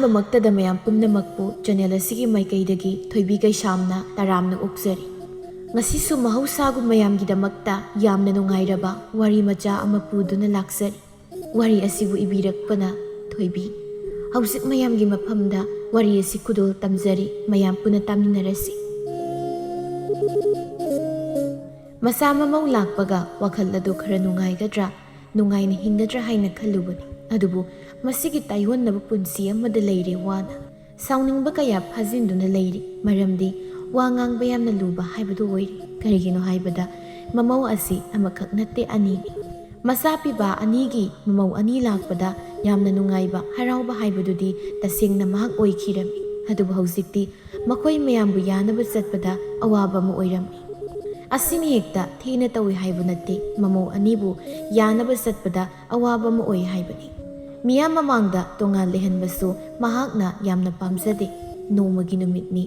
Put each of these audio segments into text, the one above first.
ꯑꯍꯥꯟꯕꯃꯛꯇꯗ ꯃꯌꯥꯝ ꯄꯨꯝꯅꯃꯛꯄꯨ ꯆꯦꯅꯦꯜ ꯑꯁꯤꯒꯤ ꯃꯥꯏꯀꯩꯗꯒꯤ ꯊꯣꯏꯕꯤ ꯀꯩꯁꯥꯝꯅ ꯇꯔꯥꯝꯅ ꯑꯣꯛꯆꯔꯤ꯫ ꯉꯁꯤꯁꯨ ꯃꯍꯧꯁꯥꯒꯨꯝ ꯃꯌꯥꯝꯒꯤꯗꯃꯛꯇ ꯌꯥꯝꯅ ꯅꯨꯡꯉꯥꯏꯔꯕ ꯋꯥꯔꯤ ꯃꯆꯥ ꯑꯃ ꯄꯨꯗꯨꯅ ꯂꯥꯛꯆꯔꯤ꯫ ꯋꯥꯔꯤ ꯑꯁꯤꯕꯨ ꯏꯕꯤꯔꯛꯄꯅ ꯊꯣꯏꯕꯤ꯫ ꯍꯧꯖꯤꯛ ꯃꯌꯥꯝꯒꯤ ꯃꯐꯝꯗ ꯋꯥꯔꯤ ꯑꯁꯤ ꯈꯨꯗꯣꯜ ꯇꯝꯖꯔꯤ, ꯃꯌꯥꯝ ꯄꯨꯟꯅ ꯇꯥꯃꯤꯟꯅꯔꯁꯤ꯫ ꯃꯆꯥ ꯃꯃꯧ ꯂꯥꯛꯄꯒ ꯋꯥꯈꯜ ꯑꯗꯨ ꯈꯔ ꯅꯨꯡꯉꯥꯏꯒꯗ꯭ꯔꯥ, ꯅꯨꯡꯉꯥꯏꯅ ꯍꯤꯡꯒꯗ꯭ꯔꯥ ꯍꯥꯏꯅ ꯈꯜꯂꯨꯕꯅꯤ꯫ ꯑꯗꯨꯕꯨ ꯃꯁꯤꯒꯤ ꯇꯥꯏꯌꯣꯟꯅꯕ ꯄꯨꯟꯁꯤ ꯑꯃꯗ ꯂꯩꯔꯦ ꯋꯥꯅ꯫ ꯁꯥꯎꯅꯤꯡꯕ ꯀꯌꯥ ꯐꯥꯖꯤꯟꯗꯨꯅ ꯂꯩꯔꯤ, ꯃꯔꯝꯗꯤ ꯋꯥ ꯉꯥꯡꯕ ꯌꯥꯝꯅ ꯂꯨꯕ ꯍꯥꯏꯕꯗꯨ ꯑꯣꯏꯔꯤ꯫ ꯀꯔꯤꯒꯤꯅꯣ ꯍꯥꯏꯕꯗ ꯃꯃꯧ ꯑꯁꯤ ꯑꯃꯈꯛ ꯅꯠꯇꯦ, ꯑꯅꯤꯅꯤ꯫ ꯃꯆꯥ ꯄꯤꯕ ꯑꯅꯤꯒꯤ ꯃꯃꯧ ꯑꯅꯤ ꯂꯥꯛꯄꯗ ꯌꯥꯝꯅ ꯅꯨꯡꯉꯥꯏꯕ, ꯍꯔꯥꯎꯕ ꯍꯥꯏꯕꯗꯨꯗꯤ ꯇꯁꯦꯡꯅ ꯃꯍꯥꯛ ꯑꯣꯏꯈꯤꯔꯝꯃꯤ꯫ ꯑꯗꯨꯕꯨ ꯍꯧꯖꯤꯛꯇꯤ ꯃꯈꯣꯏ ꯃꯌꯥꯝꯕꯨ ꯌꯥꯅꯕ ꯆꯠꯄꯗ ꯑꯋꯥꯕ ꯑꯃ ꯑꯣꯏꯔꯝꯃꯤ꯫ ꯑꯁꯤꯅ ꯍꯦꯛꯇ ꯊꯤꯅ ꯇꯧꯏ ꯍꯥꯏꯕ ꯅꯠꯇꯦ, ꯃꯃꯧ ꯑꯅꯤꯕꯨ ꯌꯥꯅꯕ ꯆꯠꯄꯗ ꯑꯋꯥꯕ ꯑꯃ ꯑꯣꯏ ꯍꯥꯏꯕꯅꯤ꯫ ꯃꯤꯌꯥꯝ ꯃꯃꯥꯡꯗ ꯇꯣꯉꯥꯟ ꯂꯩꯍꯟꯕꯁꯨ ꯃꯍꯥꯛꯅ ꯌꯥꯝꯅ ꯄꯥꯝꯖꯗꯦ꯫ ꯅꯣꯡꯃꯒꯤ ꯅꯨꯃꯤꯠꯅꯤ꯫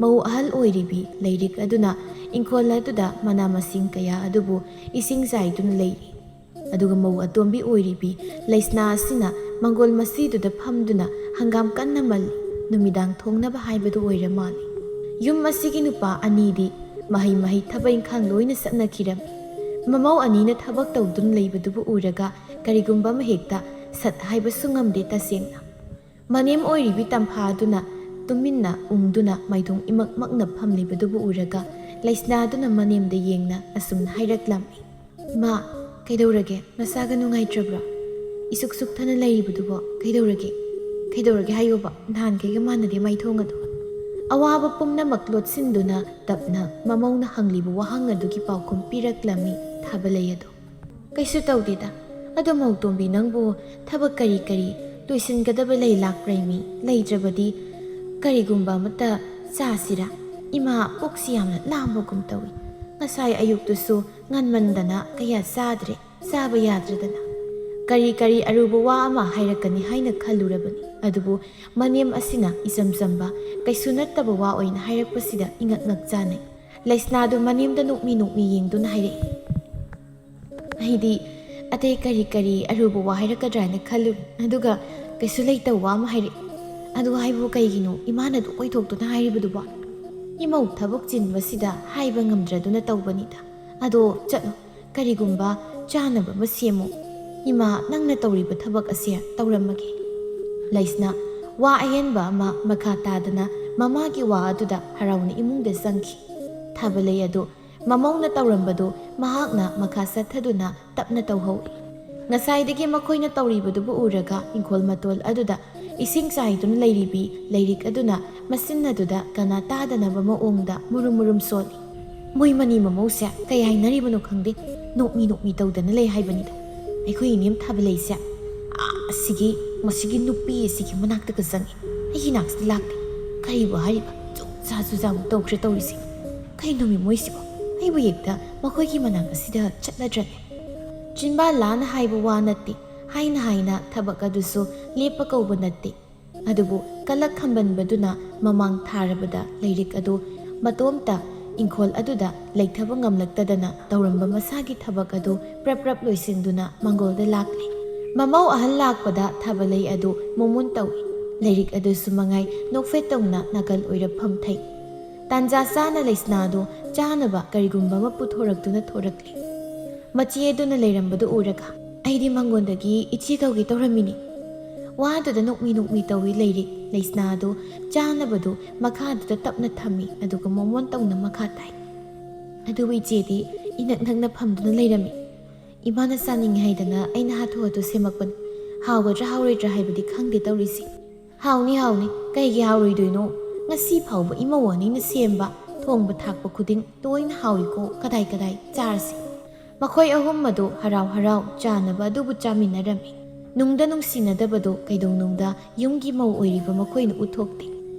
ꯃꯧ ꯑꯍꯜ ꯑꯣꯏꯔꯤꯕꯤ ꯂꯩꯔꯤꯛ ꯑꯗꯨꯅ ꯏꯪꯈꯣꯜ ꯑꯗꯨꯗ ꯃꯅꯥ ꯃꯁꯤꯡ ꯀꯌꯥ ꯑꯗꯨꯕꯨ ꯏꯁꯤꯡ ꯆꯥꯏꯗꯨꯅ ꯂꯩꯔꯤ꯫ ꯑꯗꯨꯒ ꯃꯧ ꯑꯇꯣꯝꯕꯤ ꯑꯣꯏꯔꯤꯕꯤ ꯂꯩꯁꯅꯥ ꯑꯁꯤꯅ ꯃꯪꯒꯣꯜ ꯃꯁꯤꯗꯨꯗ ꯐꯝꯗꯨꯅ ꯍꯪꯒꯥꯝ ꯀꯟꯅ ꯃꯜꯂꯤ꯫ ꯅꯨꯃꯤꯗꯥꯡ ꯊꯣꯡꯅꯕ ꯍꯥꯏꯕꯗꯨ ꯑꯣꯏꯔ ꯃꯥꯜꯂꯤ꯫ ꯌꯨꯝ ꯑꯁꯤꯒꯤ ꯅꯨꯄꯥ ꯑꯅꯤꯗꯤ ꯃꯍꯩ ꯊꯕꯛ ꯏꯪꯈꯥꯡ ꯂꯣꯏꯅ ꯆꯠꯅꯈꯤꯔꯝꯃꯤ꯫ ꯃꯃꯧ ꯑꯅꯤꯅ ꯊꯕꯛ ꯇꯧꯗꯨꯅ ꯂꯩꯕꯗꯨꯕꯨ ꯎꯔꯒ ꯀꯔꯤꯒꯨꯝꯕ ꯑꯃ ꯍꯦꯛꯇ ꯁꯠ ꯍꯥꯏꯕꯁꯨ ꯉꯝꯗꯦ ꯇꯁꯦꯡꯅ꯫ ꯃꯅꯦꯝ ꯑꯣꯏꯔꯤꯕꯤ ꯇꯝꯐꯥꯗꯨꯅ ꯇꯨꯃꯤꯟꯅ ꯎꯪꯗꯨꯅ ꯃꯥꯏꯊꯣꯡ ꯏꯃꯛ ꯃꯛꯅ ꯐꯝꯂꯤꯕꯗꯨꯕꯨ ꯎꯔꯒ ꯂꯩꯁꯅꯥꯗꯨꯅ ꯃꯅꯦꯝꯗ ꯌꯦꯡꯅ ꯑꯁꯨꯝꯅ ꯍꯥꯏꯔꯛꯂꯝꯃꯤ꯫ ꯃꯥ, ꯀꯩꯗꯧꯔꯒꯦ? ꯅꯁꯥꯒ ꯅꯨꯡꯉꯥꯏꯇ꯭ꯔꯕ꯭ꯔꯣ? ꯏꯁꯨꯛ ꯁꯨꯛꯊꯅ ꯂꯩꯔꯤꯕꯗꯨꯕꯣ ꯀꯩꯗꯧꯔꯒꯦ? ꯀꯩꯗꯧꯔꯒꯦ ꯍꯥꯏꯌꯣꯕ, ꯅꯍꯥꯟꯈꯩꯒ ꯃꯥꯟꯅꯗꯦ ꯃꯥꯏꯊꯣꯡ ꯑꯗꯣ꯫ ꯑꯋꯥꯕ ꯄꯨꯝꯅꯃꯛ ꯂꯣꯠꯁꯤꯟꯗꯨꯅ ꯇꯞꯅ ꯃꯃꯧꯅ ꯍꯪꯂꯤꯕ ꯋꯥꯍꯪ ꯑꯗꯨꯒꯤ ꯄꯥꯎꯈꯨꯝ ꯄꯤꯔꯛꯂꯝꯃꯤ ꯊꯥꯕꯂꯩ ꯑꯗꯣ꯫ ꯀꯩꯁꯨ ꯇꯧꯗꯦꯗ꯫ ꯑꯗꯣ ꯃꯧꯇꯣꯝꯕꯤ, ꯅꯪꯕꯨ ꯊꯕꯛ ꯀꯔꯤ ꯂꯣꯏꯁꯤꯟꯒꯗꯕ ꯂꯩ ꯂꯥꯛꯄ꯭ꯔꯩꯃꯤ? ꯂꯩꯇ꯭ꯔꯕꯗꯤ ꯀꯔꯤꯒꯨꯝꯕ ꯑꯃꯠꯇ ꯆꯥꯁꯤꯔꯥ? ꯏꯃꯥ, ꯄꯨꯛꯁꯤ ꯌꯥꯝꯅ ꯂꯥꯝꯕꯒꯨꯝ ꯇꯧꯏ꯫ ꯉꯁꯥꯏ ꯑꯌꯨꯛꯇꯨꯁꯨ ꯉꯟꯃꯟꯗꯅ ꯀꯌꯥ ꯆꯥꯗ꯭ꯔꯦ, ꯆꯥꯕ ꯌꯥꯗ꯭ꯔꯗꯅ꯫ ꯀꯔꯤ ꯑꯔꯨꯕ ꯋꯥ ꯑꯃ ꯍꯥꯏꯔꯛꯀꯅꯤ ꯍꯥꯏꯅ ꯈꯜꯂꯨꯔꯕꯅꯤ꯫ ꯑꯗꯨꯕꯨ ꯃꯅꯦꯝ ꯑꯁꯤꯅ ꯏꯆꯝ ꯆꯝꯕ ꯀꯩꯁꯨ ꯅꯠꯇꯕ ꯋꯥ ꯑꯣꯏꯅ ꯍꯥꯏꯔꯛꯄꯁꯤꯗ ꯏꯉꯛ ꯉꯛ ꯆꯥꯅꯩ꯫ ꯂꯩꯁꯅꯥꯗꯨ ꯃꯅꯦꯝꯗ ꯅꯣꯛꯃꯤ ꯌꯦꯡꯗꯨꯅ ꯍꯥꯏꯔꯛꯏ꯫ ꯑꯩꯗꯤ ꯑꯇꯩ ꯀꯔꯤ ꯑꯔꯨꯕ ꯋꯥ ꯍꯥꯏꯔꯛꯀꯗ꯭ꯔꯥ ꯍꯥꯏꯅ ꯈꯜꯂꯨꯔꯦ, ꯑꯗꯨꯒ ꯀꯩꯁꯨ ꯂꯩꯇꯕ ꯋꯥ ꯑꯃ ꯍꯥꯏꯔꯛꯏ꯫ ꯑꯗꯨ ꯍꯥꯏꯕꯨ ꯀꯩꯒꯤꯅꯣ ꯏꯃꯥꯅ ꯑꯗꯨꯛ ꯑꯣꯏꯊꯣꯛꯇꯨꯅ ꯍꯥꯏꯔꯤꯕꯗꯨꯕꯣ? ꯏꯃꯧ ꯊꯕꯛ ꯆꯤꯟꯕꯁꯤꯗ ꯍꯥꯏꯕ ꯉꯝꯗ꯭ꯔꯗꯨꯅ ꯇꯧꯕꯅꯤꯗ꯫ ꯑꯗꯣ ꯆꯠꯂꯣ, ꯀꯔꯤꯒꯨꯝꯕ ꯆꯥꯅꯕ ꯑꯃ ꯁꯦꯝꯃꯣ꯫ ꯏꯃꯥ, ꯅꯪꯅ ꯇꯧꯔꯤꯕ ꯊꯕꯛ ꯑꯁꯦ ꯇꯧꯔꯝꯃꯒꯦ꯫ ꯂꯩꯁꯅꯥ ꯋꯥ ꯑꯍꯦꯟꯕ ꯑꯃ ꯃꯈꯥ ꯇꯥꯗꯅ ꯃꯃꯥꯒꯤ ꯋꯥ ꯑꯗꯨꯗ ꯍꯔꯥꯎꯅ ꯏꯃꯨꯡꯗ ꯆꯪꯈꯤ꯫ ꯊꯥꯕꯂꯩ ꯑꯗꯨ ꯃꯃꯧꯅ ꯇꯧꯔꯝꯕꯗꯨ ꯃꯍꯥꯛꯅ ꯃꯈꯥ ꯆꯠꯊꯗꯨꯅ ꯇꯞꯅ ꯇꯧꯍꯧꯏ꯫ ꯉꯁꯥꯏꯗꯒꯤ ꯃꯈꯣꯏꯅ ꯇꯧꯔꯤꯕꯗꯨꯕꯨ ꯎꯔꯒ ꯏꯪꯈꯣꯜ ꯃꯇꯣꯜ ꯑꯗꯨꯗ ꯏꯁꯤꯡ ꯆꯥꯏꯗꯨꯅ ꯂꯩꯔꯤꯕꯤ ꯂꯩꯔꯤꯛ ꯑꯗꯨꯅ ꯃꯆꯤꯟ ꯑꯗꯨꯗ ꯀꯅꯥ ꯇꯥꯗꯅꯕ ꯃꯑꯣꯡꯗ ꯃꯨꯔꯨꯝ ꯁꯣꯜꯂꯤ꯫ ꯃꯣꯏ ꯃꯅꯤ ꯃꯃꯧꯁꯦ ꯀꯩ ꯍꯥꯏꯅꯔꯤꯕꯅꯣ ꯈꯪꯗꯦ, ꯅꯣꯛꯃꯤ ꯇꯧꯗꯅ ꯂꯩ ꯍꯥꯏꯕꯅꯤꯗ꯫ ꯑꯩꯈꯣꯏ ꯏꯅꯦꯝ ꯊꯥꯕꯂꯩꯁꯦ ꯃꯁꯤꯒꯤ ꯅꯨꯄꯤ ꯑꯁꯤꯒꯤ ꯃꯅꯥꯛꯇꯒ ꯆꯪꯉꯤ, ꯑꯩꯒꯤ ꯅꯥꯛꯁꯤꯗ ꯂꯥꯛꯇꯦ꯫ ꯀꯔꯤꯕꯨ ꯍꯥꯏꯔꯤꯕ? ꯆꯨꯖꯥꯃꯨꯛ ꯇꯧꯈ꯭ꯔꯦ ꯇꯧꯔꯤꯁꯤ꯫ ꯀꯩꯅꯣꯃꯤ ꯃꯣꯏꯁꯤꯕꯣ? ꯑꯩꯕꯨ ꯍꯦꯛꯇ ꯃꯈꯣꯏꯒꯤ ꯃꯅꯥꯛ ꯑꯁꯤꯗ ꯆꯠꯂꯗ꯭ꯔꯅꯦ? ꯆꯤꯟꯕꯥꯟ ꯂꯥꯅ ꯍꯥꯏꯕ ꯋꯥ ꯅꯠꯇꯦ, ꯍꯥꯏꯅ ꯊꯕꯛ ꯑꯗꯨꯁꯨ ꯂꯦꯞꯄ ꯀꯧꯕ ꯅꯠꯇꯦ꯫ ꯑꯗꯨꯕꯨ ꯀꯂꯛ ꯈꯝꯕꯟꯕꯗꯨꯅ ꯃꯃꯥꯡ ꯊꯥꯔꯕꯗ ꯂꯩꯔꯤꯛ ꯑꯗꯨ ꯃꯇꯣꯝꯇ ꯏꯪꯈꯣꯜ ꯑꯗꯨꯗ ꯂꯩꯊꯕ ꯉꯝꯂꯛꯇꯗꯅ ꯇꯧꯔꯝꯕ ꯃꯁꯥꯒꯤ ꯊꯕꯛ ꯑꯗꯨ ꯄ꯭ꯔꯞ ꯂꯣꯏꯁꯤꯟꯗꯨꯅ ꯃꯪꯒꯣꯜꯗ ꯂꯥꯛꯂꯤ꯫ ꯃꯃꯧ ꯑꯍꯜ ꯂꯥꯛꯄꯗ ꯊꯥꯕꯂꯩ ꯑꯗꯨ ꯃꯣꯃꯣꯟ ꯇꯧꯏ꯫ ꯂꯩꯔꯤꯛ ꯑꯗꯨꯁꯨ ꯃꯉꯥꯏ ꯅꯣꯛꯐꯦꯠ ꯇꯧꯅ ꯅꯥꯀꯜ ꯑꯣꯏꯔ ꯐꯝꯊꯩ꯫ ꯇꯥꯟꯖꯥ ꯆꯥꯅ ꯂꯩꯁꯅꯥꯗꯨ ꯆꯥꯅꯕ ꯀꯔꯤꯒꯨꯝꯕ ꯑꯃ ꯄꯨꯊꯣꯔꯛꯇꯨꯅ ꯊꯣꯔꯛꯂꯤ꯫ ꯃꯆꯦ ꯑꯗꯨꯅ ꯂꯩꯔꯝꯕꯗꯨ ꯎꯔꯒ, ꯑꯩꯗꯤ ꯃꯪꯒꯣꯟꯗꯒꯤ ꯏꯆꯦ ꯀꯧꯒꯦ ꯇꯧꯔꯝꯃꯤꯅꯤ꯫ ꯋꯥꯗꯨꯗ ꯅꯣꯛꯃꯤ ꯇꯧꯏ ꯂꯩꯔꯤꯛ꯫ ꯂꯩꯁꯅꯥꯗꯨ ꯆꯥꯅꯕꯗꯨ ꯃꯈꯥꯗꯨꯗ ꯇꯞꯅ ꯊꯝꯃꯤ, ꯑꯗꯨꯒ ꯃꯣꯃꯣꯟ ꯇꯧꯅ ꯃꯈꯥ ꯇꯥꯏ꯫ ꯑꯗꯨꯕꯨ ꯏꯆꯦꯗꯤ ꯏꯅꯛ ꯅꯛꯅ ꯐꯝꯗꯨꯅ ꯂꯩꯔꯝꯃꯤ꯫ ꯏꯃꯥꯅ ꯆꯥꯅꯤꯡꯉꯤ ꯍꯥꯏꯗꯅ ꯑꯩꯅ ꯍꯥꯊꯨ ꯁꯦꯝꯃꯛꯄꯅꯤ꯫ ꯍꯥꯎꯒꯗ꯭ꯔꯥ ꯍꯥꯎꯔꯣꯏꯗ꯭ꯔꯥ ꯍꯥꯏꯕꯗꯤ ꯈꯪꯗꯦ ꯇꯧꯔꯤꯁꯤ꯫ ꯍꯥꯎꯅꯤ, ꯀꯩꯒꯤ ꯍꯥꯎꯔꯣꯏꯗꯣꯏꯅꯣ? ꯉꯁꯤ ꯐꯥꯎꯕ ꯏꯃꯧ ꯑꯅꯤꯅ ꯁꯦꯝꯕ ꯊꯣꯡꯕ ꯊꯥꯛꯄ ꯈꯨꯗꯤꯡ ꯂꯣꯏꯅ ꯍꯥꯎꯏꯀꯣ, ꯀꯗꯥꯏ ꯆꯥꯔꯁꯤ꯫ ꯃꯈꯣꯏ ꯑꯍꯨꯝ ꯑꯗꯨ ꯍꯔꯥꯎ ꯆꯥꯅꯕ ꯑꯗꯨꯕꯨ ꯆꯥꯃꯤꯟꯅꯔꯝꯃꯤ꯫ ꯅꯨꯡꯗ ꯅꯨꯡꯁꯤꯅꯗꯕꯗꯨ ꯀꯩꯗꯧꯅꯨꯡꯗ ꯌꯨꯝꯒꯤ ꯃꯧ ꯑꯣꯏꯔꯤꯕ ꯃꯈꯣꯏꯅ ꯎꯠꯊꯣꯛꯇꯦ꯫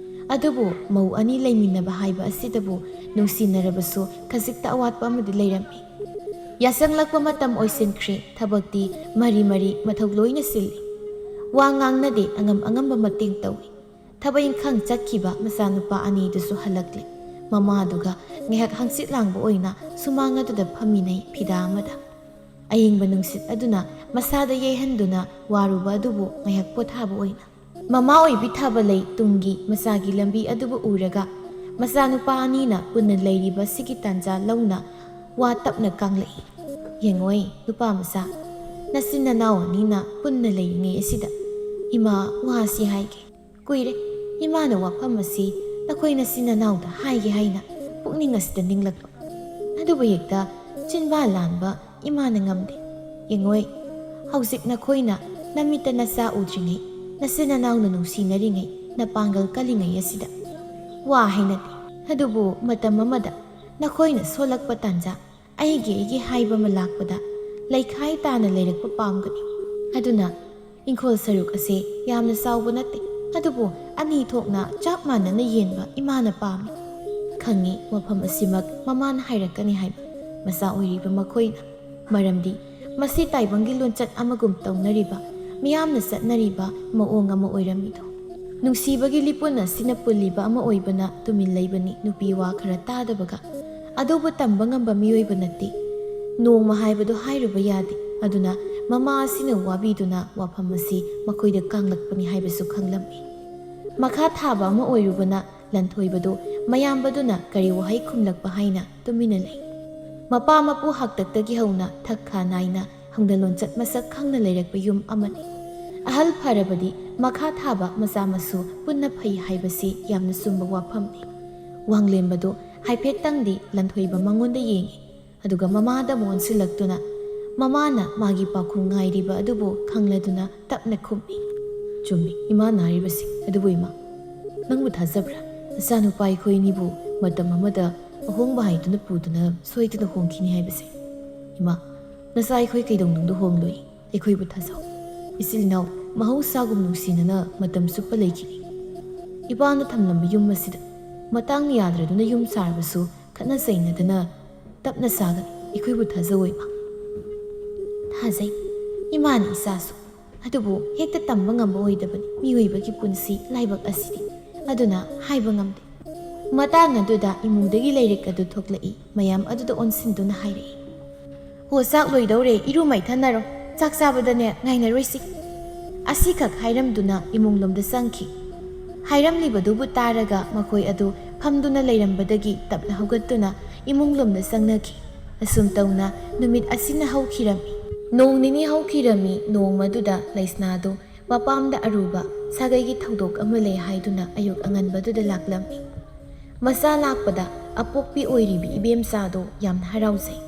ꯑꯗꯨꯕꯨ ꯃꯧ ꯑꯅꯤ ꯂꯩꯃꯤꯟꯅꯕ ꯍꯥꯏꯕ ꯑꯁꯤꯗꯕꯨ ꯅꯨꯡꯁꯤꯅꯔꯕꯁꯨ ꯈꯖꯤꯛꯇ ꯑꯋꯥꯠꯄ ꯑꯃꯗꯤ ꯂꯩꯔꯝꯃꯤ꯫ ꯌꯥꯆꯪꯂꯛꯄ ꯃꯇꯝ ꯑꯣꯏꯁꯤꯟꯈ꯭ꯔꯦ꯫ ꯊꯕꯛꯇꯤ ꯃꯔꯤ ꯃꯊꯧ ꯂꯣꯏꯅ ꯆꯤꯜꯂꯤ꯫ ꯋꯥ ꯉꯥꯡꯅꯗꯦ, ꯑꯉꯝꯕ ꯃꯇꯦꯡ ꯇꯧꯏ꯫ ꯊꯕꯛ ꯏꯪꯈꯥꯡ ꯆꯠꯈꯤꯕ ꯃꯆꯥꯅꯨꯄꯥ ꯑꯅꯤꯗꯨꯁꯨ ꯍꯜꯂꯛꯂꯦ꯫ ꯃꯃꯥꯗꯨꯒ ꯉꯥꯏꯍꯥꯛ ꯍꯪꯆꯤꯠ ꯂꯥꯡꯕ ꯑꯣꯏꯅ ꯁꯨꯃꯥꯡ ꯑꯗꯨꯗ ꯐꯝꯃꯤꯟꯅꯩ ꯐꯤꯗꯥ ꯑꯃꯗ꯫ ꯑꯏꯪꯕ ꯅꯨꯡꯁꯤꯠ ꯑꯗꯨꯅ ꯃꯁꯥꯗ ꯌꯩꯍꯟꯗꯨꯅ ꯋꯥꯔꯨꯕ ꯑꯗꯨꯕꯨ ꯉꯥꯏꯍꯥꯛ ꯄꯣꯊꯥꯕ ꯑꯣꯏꯅ꯫ ꯃꯃꯥ ꯑꯣꯏꯕꯤ ꯊꯥꯕ ꯂꯩ ꯇꯨꯡꯒꯤ ꯃꯆꯥꯒꯤ ꯂꯝꯕꯤ ꯑꯗꯨꯕꯨ ꯎꯔꯒ ꯃꯆꯥꯅꯨꯄꯥ ꯑꯅꯤꯅ ꯄꯨꯟꯅ ꯂꯩꯔꯤꯕ ꯁꯤꯒꯤ ꯇꯥꯟꯖꯥ ꯂꯧꯅ ꯋꯥ ꯇꯞꯅ ꯀꯥꯡꯂꯛꯏ꯫ ꯌꯦꯡꯉꯣꯏ ꯅꯨꯄꯥ ꯃꯆꯥ, ꯅꯆꯤꯟ ꯅꯅꯥꯎ ꯑꯅꯤꯅ ꯄꯨꯟꯅ ꯂꯩꯔꯤꯉꯩ ꯑꯁꯤꯗ ꯏꯃꯥ ꯋꯥꯁꯤ ꯍꯥꯏꯒꯦ꯫ ꯀꯨꯏꯔꯦ ꯏꯃꯥꯅ ꯋꯥꯐꯝ ꯑꯁꯤ ꯅꯈꯣꯏ ꯅꯆꯤꯟ ꯅꯅꯥꯎꯗ ꯍꯥꯏꯒꯦ ꯍꯥꯏꯅ ꯄꯨꯛꯅꯤꯡ ꯑꯁꯤꯗ ꯅꯤꯡꯂꯛꯄ, ꯑꯗꯨꯕꯨ ꯍꯦꯛꯇ ꯆꯤꯟꯕꯥ ꯂꯥꯟꯕ ꯏꯃꯥꯅ ꯉꯝꯗꯦ꯫ ꯌꯦꯡꯉꯣꯏ, ꯍꯧꯖꯤꯛ ꯅꯈꯣꯏꯅ ꯅꯃꯤꯠꯇ ꯅꯆꯥ ꯎꯗ꯭ꯔꯤꯉꯩ, ꯅꯆꯤꯟ ꯅꯅꯥꯎꯅ ꯅꯨꯡꯁꯤꯅꯔꯤꯉꯩ, ꯅꯄꯥꯡꯒꯜ ꯀꯜꯂꯤꯉꯩ ꯑꯁꯤꯗ ꯋꯥ ꯍꯥꯏꯅꯗꯦ꯫ ꯑꯗꯨꯕꯨ ꯃꯇꯝ ꯑꯃꯗ ꯅꯈꯣꯏꯅ ꯁꯣꯜꯂꯛꯄ ꯇꯥꯟꯖꯥ, ꯑꯩꯒꯤ ꯍꯥꯏꯕ ꯑꯃ ꯂꯥꯛꯄꯗ ꯂꯩꯈꯥꯏ ꯇꯥꯅ ꯂꯩꯔꯛꯄ ꯄꯥꯝꯒꯅꯤ꯫ ꯑꯗꯨꯅ ꯏꯪꯈꯣꯜ ꯁꯔꯨꯛ ꯑꯁꯤ ꯌꯥꯝꯅ ꯆꯥꯎꯕ ꯅꯠꯇꯦ, ꯑꯗꯨꯕꯨ ꯑꯅꯤ ꯊꯣꯛꯅ ꯆꯞ ꯃꯥꯟꯅꯅ ꯌꯦꯟꯕ ꯏꯃꯥꯅ ꯄꯥꯝꯃꯤ꯫ ꯈꯪꯉꯤ ꯋꯥꯐꯝ ꯑꯁꯤꯃꯛ ꯃꯃꯥꯅ ꯍꯥꯏꯔꯛꯀꯅꯤ ꯍꯥꯏꯕ ꯃꯆꯥ ꯑꯣꯏꯔꯤꯕ ꯃꯈꯣꯏꯅ, ꯃꯔꯝꯗꯤ ꯃꯁꯤ ꯇꯥꯏꯕꯪꯒꯤ ꯂꯣꯟꯆꯠ ꯑꯃꯒꯨꯝ ꯇꯧꯅꯔꯤꯕ, ꯃꯤꯌꯥꯝꯅ ꯆꯠꯅꯔꯤꯕ ꯃꯑꯣꯡ ꯑꯃ ꯑꯣꯏꯔꯝꯃꯤꯗꯣ꯫ ꯅꯨꯡꯁꯤꯕꯒꯤ ꯂꯤꯄꯨꯟ ꯑꯁꯤꯅ ꯄꯨꯜꯂꯤꯕ ꯑꯃ ꯑꯣꯏꯕꯅ ꯇꯨꯃꯤꯟ ꯂꯩꯕꯅꯤ ꯅꯨꯄꯤ ꯋꯥ ꯈꯔ ꯇꯥꯗꯕꯒ, ꯑꯗꯨꯕꯨ ꯇꯝꯕ ꯉꯝꯕ ꯃꯤꯑꯣꯏꯕ ꯅꯠꯇꯦ꯫ ꯅꯣꯡꯃ ꯍꯥꯏꯕꯗꯣ ꯍꯥꯏꯔꯨꯕ ꯌꯥꯗꯦ꯫ ꯑꯗꯨꯅ ꯃꯃꯥ ꯑꯁꯤꯅ ꯋꯥꯕꯤꯗꯨꯅ ꯋꯥꯐꯝ ꯑꯁꯤ ꯃꯈꯣꯏꯗ ꯀꯥꯡꯂꯛꯄꯅꯤ ꯍꯥꯏꯕꯁꯨ ꯈꯪꯂꯝꯃꯤ꯫ ꯃꯈꯥ ꯊꯥꯕ ꯑꯃ ꯑꯣꯏꯔꯨꯕꯅ ꯂꯟꯊꯣꯏꯕꯗꯨ ꯃꯌꯥꯝꯕꯗꯨꯅ ꯀꯔꯤ ꯋꯥꯍꯩ ꯈꯨꯝꯂꯛꯄ ꯍꯥꯏꯅ ꯇꯨꯃꯤꯟꯅ ꯂꯩ꯫ ꯃꯄꯥ ꯃꯄꯨ ꯍꯥꯛꯇꯛꯇꯒꯤ ꯍꯧꯅ ꯊꯛ ꯈꯥ ꯅꯥꯏꯅ ꯍꯧꯅ ꯂꯣꯟꯆꯠ ꯃꯁꯛ ꯈꯪꯅ ꯂꯩꯔꯛꯄ ꯌꯨꯝ ꯑꯃꯅꯤ꯫ ꯑꯍꯜ ꯐꯔꯕꯗꯤ ꯃꯈꯥ ꯊꯥꯕ ꯃꯆꯥ ꯃꯁꯨ ꯄꯨꯟꯅ ꯐꯩ ꯍꯥꯏꯕꯁꯤ ꯌꯥꯝꯅ ꯆꯨꯝꯕ ꯋꯥꯐꯝꯅꯤ꯫ ꯋꯥꯡꯂꯦꯟꯕꯗꯨ ꯍꯥꯏꯐꯦꯠꯇꯪꯗꯤ ꯂꯟꯊꯣꯏꯕ ꯃꯉꯣꯟꯗ ꯌꯦꯡꯉꯤ, ꯑꯗꯨꯒ ꯃꯃꯥꯗ ꯑꯃꯨꯛ ꯑꯣꯟꯁꯤꯜꯂꯛꯇꯨꯅ ꯃꯃꯥꯅ ꯃꯥꯒꯤ ꯄꯥꯎꯈꯨꯝ ꯉꯥꯏꯔꯤꯕ ꯑꯗꯨꯕꯨ ꯈꯪꯂꯗꯨꯅ ꯇꯞꯅ ꯈꯨꯝꯃꯤ꯫ ꯆꯨꯝꯃꯤ ꯏꯃꯥꯅ ꯍꯥꯏꯔꯤꯕꯁꯤ, ꯑꯗꯨꯕꯨ ꯏꯃꯥ, ꯅꯪꯕꯨ ꯊꯥꯖꯕ꯭ꯔꯥ? ꯅꯆꯥꯅꯨꯄꯥ ꯑꯩꯈꯣꯏꯅꯤꯕꯨ ꯃꯇꯝ ꯑꯃꯗ ꯑꯍꯣꯡꯕ ꯍꯥꯏꯗꯨꯅ ꯄꯨꯗꯨꯅ ꯁꯣꯏꯗꯅ ꯍꯣꯡꯈꯤꯅꯤ ꯍꯥꯏꯕꯁꯦ? ꯏꯃꯥ, ꯅꯆꯥ ꯑꯩꯈꯣꯏ ꯀꯩꯗꯧꯅꯨꯡꯗ ꯍꯣꯡꯂꯣꯏ, ꯑꯩꯈꯣꯏꯕꯨ ꯊꯥꯖꯧ꯫ ꯏꯆꯤꯜ ꯏꯅꯥꯎ ꯃꯍꯧꯁꯥꯒꯨꯝ ꯅꯨꯡꯁꯤꯅꯅ ꯃꯇꯝ ꯆꯨꯞꯄ ꯂꯩꯈꯤꯅꯤ꯫ ꯏꯄꯥꯅ ꯊꯝꯂꯝꯕ ꯌꯨꯝ ꯑꯁꯤꯗ ꯃꯇꯥꯡ ꯌꯥꯗ꯭ꯔꯗꯨꯅ ꯌꯨꯝ ꯁꯥꯔꯕꯁꯨ ꯈꯠꯅ ꯆꯩꯅꯗꯅ ꯇꯞꯅ ꯁꯥꯒꯅꯤ, ꯑꯩꯈꯣꯏꯕꯨ ꯊꯥꯖꯧ ꯏꯃꯥ꯫ ꯊꯥꯖꯩ ꯏꯃꯥꯅꯤ ꯏꯆꯥꯁꯨ, ꯑꯗꯨꯕꯨ ꯍꯦꯛꯇ ꯇꯝꯕ ꯉꯝꯕ ꯑꯣꯏꯗꯕꯅꯤ ꯃꯤꯑꯣꯏꯕꯒꯤ ꯄꯨꯟꯁꯤ ꯂꯥꯏꯕꯛ ꯑꯁꯤꯗꯤ, ꯑꯗꯨꯅ ꯍꯥꯏꯕ ꯉꯝꯗꯦ꯫ ꯃꯇꯥꯡ ꯑꯗꯨꯗ ꯏꯃꯨꯡꯗꯒꯤ ꯂꯩꯔꯤꯛ ꯑꯗꯨ ꯊꯣꯛꯂꯛꯏ꯫ ꯃꯌꯥꯝ ꯑꯗꯨꯗ ꯑꯣꯟꯁꯤꯟꯗꯨꯅ ꯍꯥꯏꯔꯛꯏ, ꯍꯣ ꯆꯥꯛ ꯂꯣꯏꯗꯧꯔꯦ, ꯏꯔꯨ ꯃꯥꯏꯊꯅꯔꯣ, ꯆꯥꯛ ꯆꯥꯕꯗꯅꯦ ꯉꯥꯏꯅꯔꯣꯏꯁꯤ꯫ ꯑꯁꯤꯈꯛ ꯍꯥꯏꯔꯝꯗꯨꯅ ꯏꯃꯨꯡꯂꯣꯝꯗ ꯆꯪꯈꯤ꯫ ꯍꯥꯏꯔꯝꯂꯤꯕꯗꯨꯕꯨ ꯇꯥꯔꯒ ꯃꯈꯣꯏ ꯑꯗꯨ ꯐꯝꯗꯨꯅ ꯂꯩꯔꯝꯕꯗꯒꯤ ꯇꯞꯅ ꯍꯧꯒꯠꯇꯨꯅ ꯏꯃꯨꯡꯂꯣꯝꯗ ꯆꯪꯅꯈꯤ꯫ ꯑꯁꯨꯝ ꯇꯧꯅ ꯅꯨꯃꯤꯠ ꯑꯁꯤꯅ ꯍꯧꯈꯤꯔꯝꯃꯤ꯫ ꯅꯣꯡ ꯅꯤꯅꯤ ꯍꯧꯈꯤꯔꯝꯃꯤ꯫ ꯅꯣꯡꯃꯗꯨꯗ ꯂꯩꯁꯅꯥꯗꯨ ꯃꯄꯥꯝꯗ ꯑꯔꯨꯕ ꯁꯥꯒꯩꯒꯤ ꯊꯧꯗꯣꯛ ꯑꯃ ꯂꯩ ꯍꯥꯏꯗꯨꯅ ꯑꯌꯨꯛ ꯑꯉꯟꯕꯗꯨꯗ ꯂꯥꯛꯂꯝꯃꯤ꯫ ꯃꯆꯥ ꯂꯥꯛꯄꯗ ꯑꯄꯣꯛꯄꯤ ꯑꯣꯏꯔꯤꯕꯤ ꯏꯕꯦꯝꯆꯥꯗꯣ ꯌꯥꯝꯅ ꯍꯔꯥꯎꯖꯩ꯫